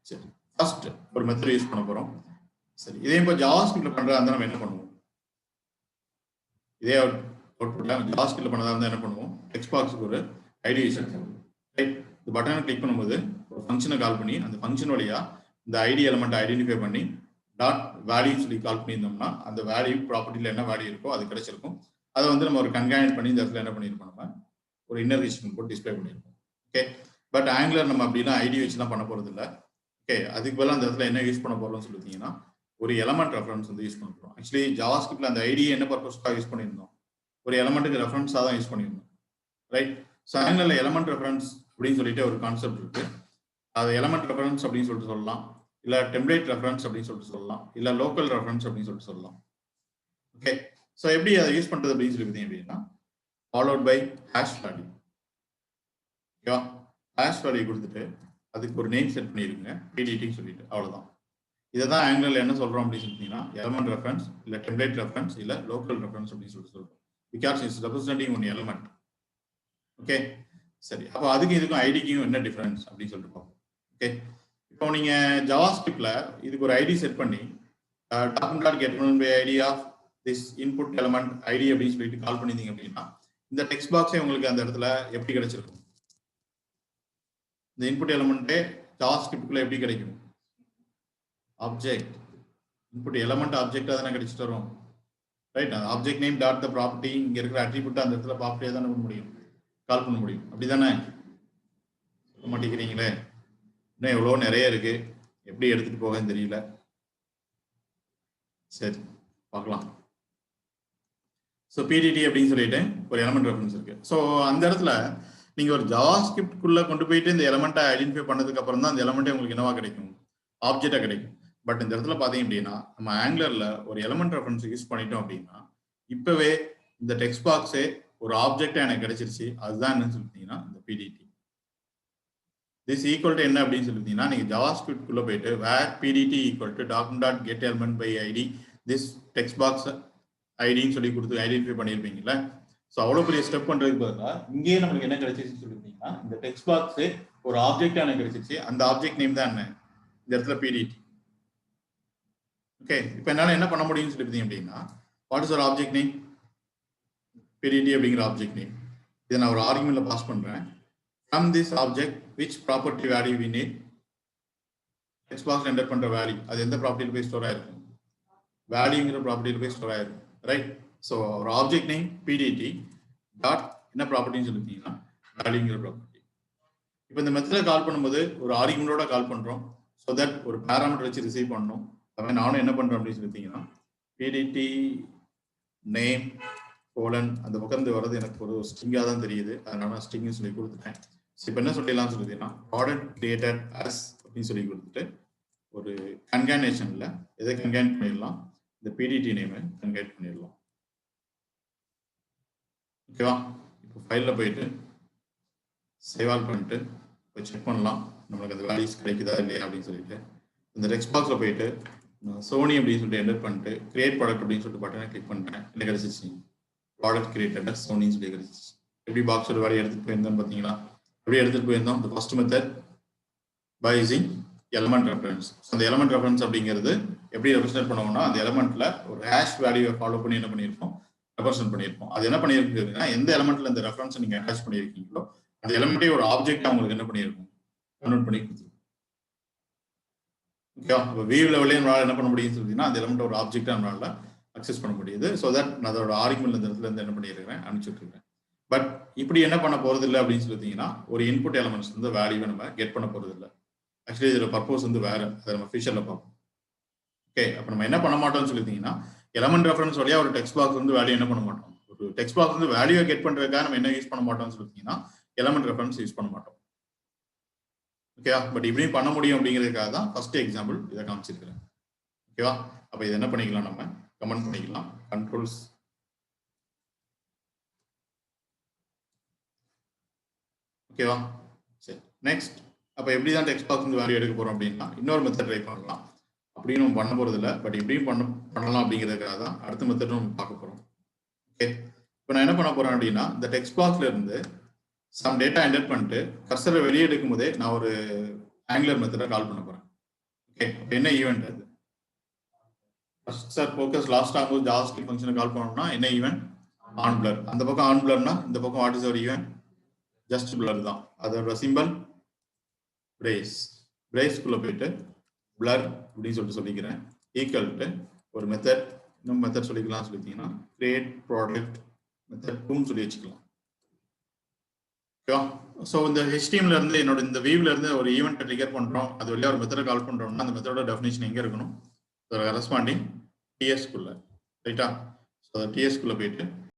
சரி, ஃபர்ஸ்ட் ஒரு மெத்தட் யூஸ் பண்ண போகிறோம். சரி, இதே இப்போ ஜாவாஸ்கிரிப்ட்ல பண்ணுறதா இருந்தால் நம்ம என்ன பண்ணுவோம்? இதே அவுட்புட்ல ஜாவாஸ்கிரிப்ட்ல பண்ணதா இருந்தால் என்ன பண்ணுவோம்? டெக்ஸ்ட் பாக்ஸுக்கு ஒரு ஐடி யூஸ் பண்ணுவோம். ரைட், இந்த பட்டனை கிளிக் பண்ணும்போது ஒரு ஃபங்க்ஷனை கால் பண்ணி அந்த ஃபங்க்ஷன் வழியா இந்த ஐடி எலமெண்ட் ஐடென்டிஃபை பண்ணி டாட் வேல்யூ சொல்லி கால் பண்ணியிருந்தோம்னா அந்த வேல்யூ ப்ராப்பர்ட்டியில் என்ன வேல்யூ இருக்கோ அது கிடைச்சிருக்கும். அதை வந்து நம்ம ஒரு கன்காயின் பண்ணி இந்த இடத்துல என்ன பண்ணியிருப்போம், நம்ம ஒரு இன்னர் ரிலேஷன் போட்டு டிஸ்பிளே பண்ணியிருப்போம். ஓகே, பட் ஆங்குலர் நம்ம அப்படின்னா ஐடி வச்சுலாம் பண்ண போகிறது இல்லை. ஓகே, அதுக்கு பதிலாக அந்த இடத்துல என்ன யூஸ் பண்ண போகிறோம்னு சொல்லிட்டீங்கன்னா ஒரு எலமெண்ட் ரெஃபரன்ஸ் வந்து யூஸ் பண்ண போகிறோம். ஆக்சுவலி ஜாவாஸ்கிரிப்ட்ல அந்த ஐடி என்ன பர்பஸ்க்காக யூஸ் பண்ணியிருந்தோம், ஒரு எலமெண்ட்டுக்கு ரெஃபரன்ஸாக தான் யூஸ் பண்ணியிருந்தோம். ரைட், ஸோ ஆங்குலர்ல எலமெண்ட் ரெஃபரன்ஸ் அப்படின்னு சொல்லிட்டு ஒரு கான்செப்ட் இருக்கு. அது எலமெண்ட் ரெஃபரன்ஸ் அப்படின்னு சொல்லிட்டு சொல்லலாம், இல்லை டெம்ப்ளேட் ரெஃபரன்ஸ் அப்படின்னு சொல்லிட்டு சொல்லலாம், இல்லை லோக்கல் ரெஃபரன்ஸ் அப்படின்னு சொல்லிட்டு சொல்லலாம். ஓகே, ஸோ எப்படி அதை யூஸ் பண்ணுறது அப்படின்னு சொல்லி பார்த்தீங்க அப்படின்னா ஃபாலோட் பை ஹேஷ் வேல்யூ. ஓகேவா, ஹேஷ் வேல்யூ கொடுத்துட்டு அதுக்கு ஒரு நேம் செட் பண்ணிருக்குங்க, பிடிடின்னு சொல்லிட்டு, அவ்வளோதான். இதை தான் ஆங்குலர்ல என்ன சொல்றோம் அப்படின்னு சொல்லிட்டீங்கன்னா எலமெண்ட் ரெஃபரன்ஸ், இல்லை டெம்ப்ளேட் ரெஃபரன்ஸ், இல்லை லோக்கல் ரெஃபரன்ஸ் அப்படின்னு சொல்லிட்டு சொல்றோம். Because it's representing one element. Okay, சரி, அப்போ அதுக்கு இதுக்கும் ஐடிக்கும் என்ன டிஃபரன்ஸ் அப்படின்னு சொல்லிட்டு பார்ப்போம். ஓகே, இப்போ நீங்க ஜாவாஸ்கிரிப்ட்ல இதுக்கு ஒரு ஐடி செட் பண்ணி dot get by ID of this input element ID அப்படின்னு சொல்லிட்டு கால் பண்ணிருந்தீங்க அப்படின்னா இந்த டெக்ஸ்ட் பாக்ஸே உங்களுக்கு அந்த இடத்துல எப்படி கிடைச்சிருக்கும்? இந்த இன்புட் எலமெண்ட்டே ஜாவாஸ்கிரிப்ட்குள்ள எப்படி கிடைக்கும்? ஆப்ஜெக்ட் இன்புட் எலமெண்ட் ஆப்ஜெக்டா தானே கிடைச்சிட்டு வரும். ரைட், அந்த object name dot the property, இங்க இருக்கிற அட்ரிபியூட் அந்த இடத்துல ப்ராப்பர்ட்டியா தானே பண்ண முடியும், கால் பண்ண முடியும். அப்படிதானே? சொல்ல மாட்டேங்கிறீங்களே, இன்னும் எவ்வளோ நிறைய இருக்கு, எப்படி எடுத்துட்டு போகன்னு தெரியல. சரி, பார்க்கலாம். ஸோ பிடிடி அப்படின்னு சொல்லிட்டு ஒரு எலமெண்ட் ரெஃபரன்ஸ் இருக்கு. ஸோ அந்த இடத்துல நீங்க ஒரு ஜாவாஸ்கிரிப்ட்குள்ள கொண்டு போயிட்டு இந்த எலமெண்ட்டை ஐடென்டிஃபை பண்ணதுக்கு அப்புறம் தான் அந்த எலமெண்ட்டே உங்களுக்கு என்னவா கிடைக்கும், ஆப்ஜெக்டா கிடைக்கும். பட் இந்த இடத்துல பாத்தீங்க அப்படின்னா நம்ம ஆங்குலர்ல ஒரு எலமெண்ட் ரெஃபரன்ஸ் யூஸ் பண்ணிட்டோம் அப்படின்னா இப்பவே இந்த டெக்ஸ்ட் பாக்ஸே ஒரு ஆப்ஜெக்டா எனக்கு கிடைச்சிருச்சு. அதுதான் என்ன சொல்லிட்டீங்கன்னா இந்த பிடிடி. திஸ் ஈக்குவல் டு என்ன அப்படின்னு சொல்லிட்டீங்கன்னா நீங்க ஜாவாஸ்கிரிப்ட் குள்ள போயிட்டு வேர் பிடிடி equal to document dot get element by ID this text box ஐடின்னு சொல்லி கொடுத்து ஐடென்டிஃபை பண்ணியிருப்பீங்கல்ல. ஸோ அவ்வளோ பெரிய ஸ்டெப் பண்றதுக்கு பதிலாக இங்கேயே நம்மளுக்கு என்ன கிடைச்சிருச்சு சொல்லிட்டீங்கன்னா இந்த டெக்ஸ்ட் பாக்ஸே ஒரு ஆப்ஜெக்டா எனக்கு கிடைச்சிருச்சு. அந்த ஆப்ஜெக்ட் நேம் தான் என்ன இந்த இடத்துல பிடிடி. ஓகே, இப்போ என்னால் என்ன பண்ண முடியும்னு சொல்லி பார்த்தீங்க அப்படின்னா வாட் இஸ் ஒரு ஆப்ஜெக்ட் நேம், பிடிடி அப்படிங்கிற ஆப்ஜெக்ட் நேம். இதை நான் ஒரு ஆர்குமெண்ட்ல பாஸ் பண்றேன். From this object, which property value we need? Text box enter பண்ற வேல்யூ அது எந்த ப்ராப்பர்ட்டில போய் ஸ்டோர் ஆயிருக்கும், வேல்யூங்கிற ப்ராப்பர்ட்டில போய் ஸ்டோர் ஆயிருக்கும். ரைட், ஸோ ஒரு ஆப்ஜெக்ட் நேம் பிடிடி டாட் என்ன ப்ராப்பர்ட்டின்னு சொல்லிட்டீங்கன்னா வேல்யூங்கிற ப்ராப்பர்ட்டி. இப்போ இந்த மெத்தடை கால் பண்ணும்போது ஒரு ஆர்குமெண்டோட கால் பண்றோம். ஸோ தட் ஒரு பேராமீட்டர் வச்சு ரிசீவ் பண்ணணும். அதுமாதிரி நானும் என்ன பண்றேன் அப்படின்னு சொல்லிட்டீங்கன்னா பிடிடி நேம் கோலன் அந்த பக்கம் இருந்து வர்றது எனக்கு ஒரு ஸ்ட்ரிங்காக தான் தெரியுது, அதனால நான் ஸ்ட்ரிங்னு சொல்லி கொடுத்துட்டேன். இப்போ என்ன சொல்லிடலாம் சொல்லிட்டீங்கன்னா ப்ராடக்ட் கிரியேட்டட் அஸ் அப்படின்னு சொல்லி கொடுத்துட்டு ஒரு கன்கானேஷன்ல எதை கன்கான் பண்ணிடலாம், இந்த பிடிடி நேமை கன்கான் பண்ணிடலாம். ஓகேவா, இப்போ ஃபைலில் போயிட்டு சேவ் ஆல் பண்ணிட்டு போய் செக் பண்ணலாம் நம்மளுக்கு அந்த வேல்யூஸ் கிடைக்குதா இல்லையா அப்படின்னு சொல்லிட்டு. இந்த டெக்ஸ்ட் பாக்ஸில் போயிட்டு சோனி அப்படின்னு சொல்லிட்டு என்டர் பண்ணிட்டு கிரியேட் ப்ராடக்ட் அப்படின்னு சொல்லிட்டு பட்டனை கிளிக் பண்ணிட்டேன். என்ன கிடைச்சிச்சு? ப்ராடக்ட் கிரியேட்டட் சோனின்னு சொல்லி கிடைச்சிச்சு. எப்படி பாக்ஸோட வேலையை எடுத்துகிட்டு போயிருந்தோம் பார்த்தீங்களா? எப்படி எடுத்துகிட்டு போயிருந்தோம்? இந்த first method by using element reference. அந்த எலமெண்ட் ரெஃபரன்ஸ் அப்படிங்கிறது எப்படி ரெப்ரசென்ட் பண்ணுவோம்னா, அந்த எலமெண்ட்ல ஒரு ஹேஷ் வேல்யூவை ஃபாலோ பண்ணி என்ன பண்ணியிருப்போம்? ரெப்ரசென்ட் பண்ணியிருப்போம். அது என்ன பண்ணியிருக்குன்னா, எந்த எலமெண்ட்ல இந்த ரெஃபரன்ஸ் நீங்க அட்டாச் பண்ணியிருக்கீங்களோ அந்த எலமெண்ட்டே ஒரு ஆப்ஜெக்டா உங்களுக்கு என்ன பண்ணியிருக்கும்? கன்வெர்ட் பண்ணி கொடுத்துருக்கும். ஓகேவா? இப்போ வியூ லெவலே நம்மளால என்ன பண்ண முடியும்னு சொல்லிங்கன்னா, அந்த எலமெண்ட் ஒரு ஆப்ஜெக்டா நம்மளால அக்சஸ் பண்ண முடியுது. ஸோ தட் நான் அதோட ஆர்குமெண்ட் இந்த இடத்துல இருந்து என்ன பண்ணியிருக்கிறேன்? அனுப்பிச்சுட்டு இருக்கேன். பட் இப்படி என்ன பண்ண போறது இல்லை அப்படின்னு சொல்லிட்டீங்கன்னா, ஒரு இன்புட் எலமெண்ட்ஸ் வந்து வேல்யூவை நம்ம கெட் பண்ண போறது இல்லை. ஆக்சுவலி இதோட பர்பஸ் வந்து வேற. அதை நம்ம ஃபியூச்சர்ல பார்ப்போம். ஓகே, அப்போ நம்ம என்ன பண்ண மாட்டோம்னு சொல்லிட்டீங்கன்னா, எலமெண்ட் ரெஃபரன்ஸ் வழியா ஒரு டெக்ஸ்ட் பாக்ஸ் வந்து வேல்யூ என்ன பண்ண மாட்டோம்? ஒரு டெக்ஸ்ட் பாக்ஸ் வந்து வேல்யூவை கெட் பண்றதுக்காக நம்ம என்ன யூஸ் பண்ண மாட்டோம்னு சொல்லிட்டீங்கன்னா, எலமெண்ட் ரெஃபரன்ஸ் யூஸ் பண்ண மாட்டோம். ஓகேவா? பட் இப்படியும் பண்ண முடியும் அப்படிங்கிறதுக்காக தான் ஃபர்ஸ்ட் எக்ஸாம்பிள் இதை காமிச்சிருக்கிறேன். ஓகேவா? அப்போ இதை என்ன பண்ணிக்கலாம்? நம்ம கமெண்ட் பண்ணிக்கலாம். கண்ட்ரோல்ஸ் ஓகேவா? சரி, நெக்ஸ்ட். அப்போ எப்படி தான் டெக்ஸ்ட் பாக்ஸ் வந்து வேல்யூ எடுக்க போறோம் அப்படின்னா, இன்னொரு மெத்தட் ட்ரை பண்ணலாம். அப்படின்னு நம்ம பண்ண போறது இல்லை. பட் இப்படியும் பண்ணலாம் அப்படிங்கிறதுக்காக தான் அடுத்த மெத்தடும் நம்ம பார்க்க போறோம். ஓகே, இப்போ நான் என்ன பண்ண போறேன் அப்படின்னா, இந்த டெக்ஸ்ட் பாக்ஸ்ல இருந்து சம் டேட்டா என்டர் பண்ணிட்டு கர்சரை வெளியே எடுக்கும் போதே நான் ஒரு ஆங்குலர் மெத்தடை கால் பண்ண போறேன். ஓகே, அப்போ என்ன ஈவெண்ட் அது? கர்சர் ஃபோக்கஸ் லாஸ்ட் ஆகும்போது ஜாவாஸ்கிரிப்ட் ஃபங்க்ஷனை கால் பண்ணோம்னா என்ன ஈவெண்ட்? On blur. அந்த பக்கம் ஆன் பிளர்னா இந்த பக்கம் what is our event? Just blur தான். அதோட சிம்பிள் பிரேஸ். பிரேஸ்க்குள்ள போயிட்டு பிளர் அப்படின்னு சொல்லிட்டு சொல்லிக்கிறேன். ஈக்குவல் டு ஒரு மெத்தட், இன்னும் மெத்தட் சொல்லிக்கலாம். சொல்லிட்டீங்கன்னா கிரியேட் ப்ராடக்ட் மெத்தட் 2 சொல்லி வச்சுக்கலாம். ஓகேவா? ஸோ இந்த HTML இருந்து என்னோட இந்த வியூல இருந்து ஒரு ஈவெண்ட் ட்ரிகர் பண்றோம், அது வழியா ஒரு மெத்தடை கால் பண்றோம்னா அந்த மெத்தடோட டெஃபினிஷன் எங்க இருக்கணும்? கரஸ்பாண்டிங் TS குள்ள. ரைட்டா? ஸோ TS குள்ள போயிட்டு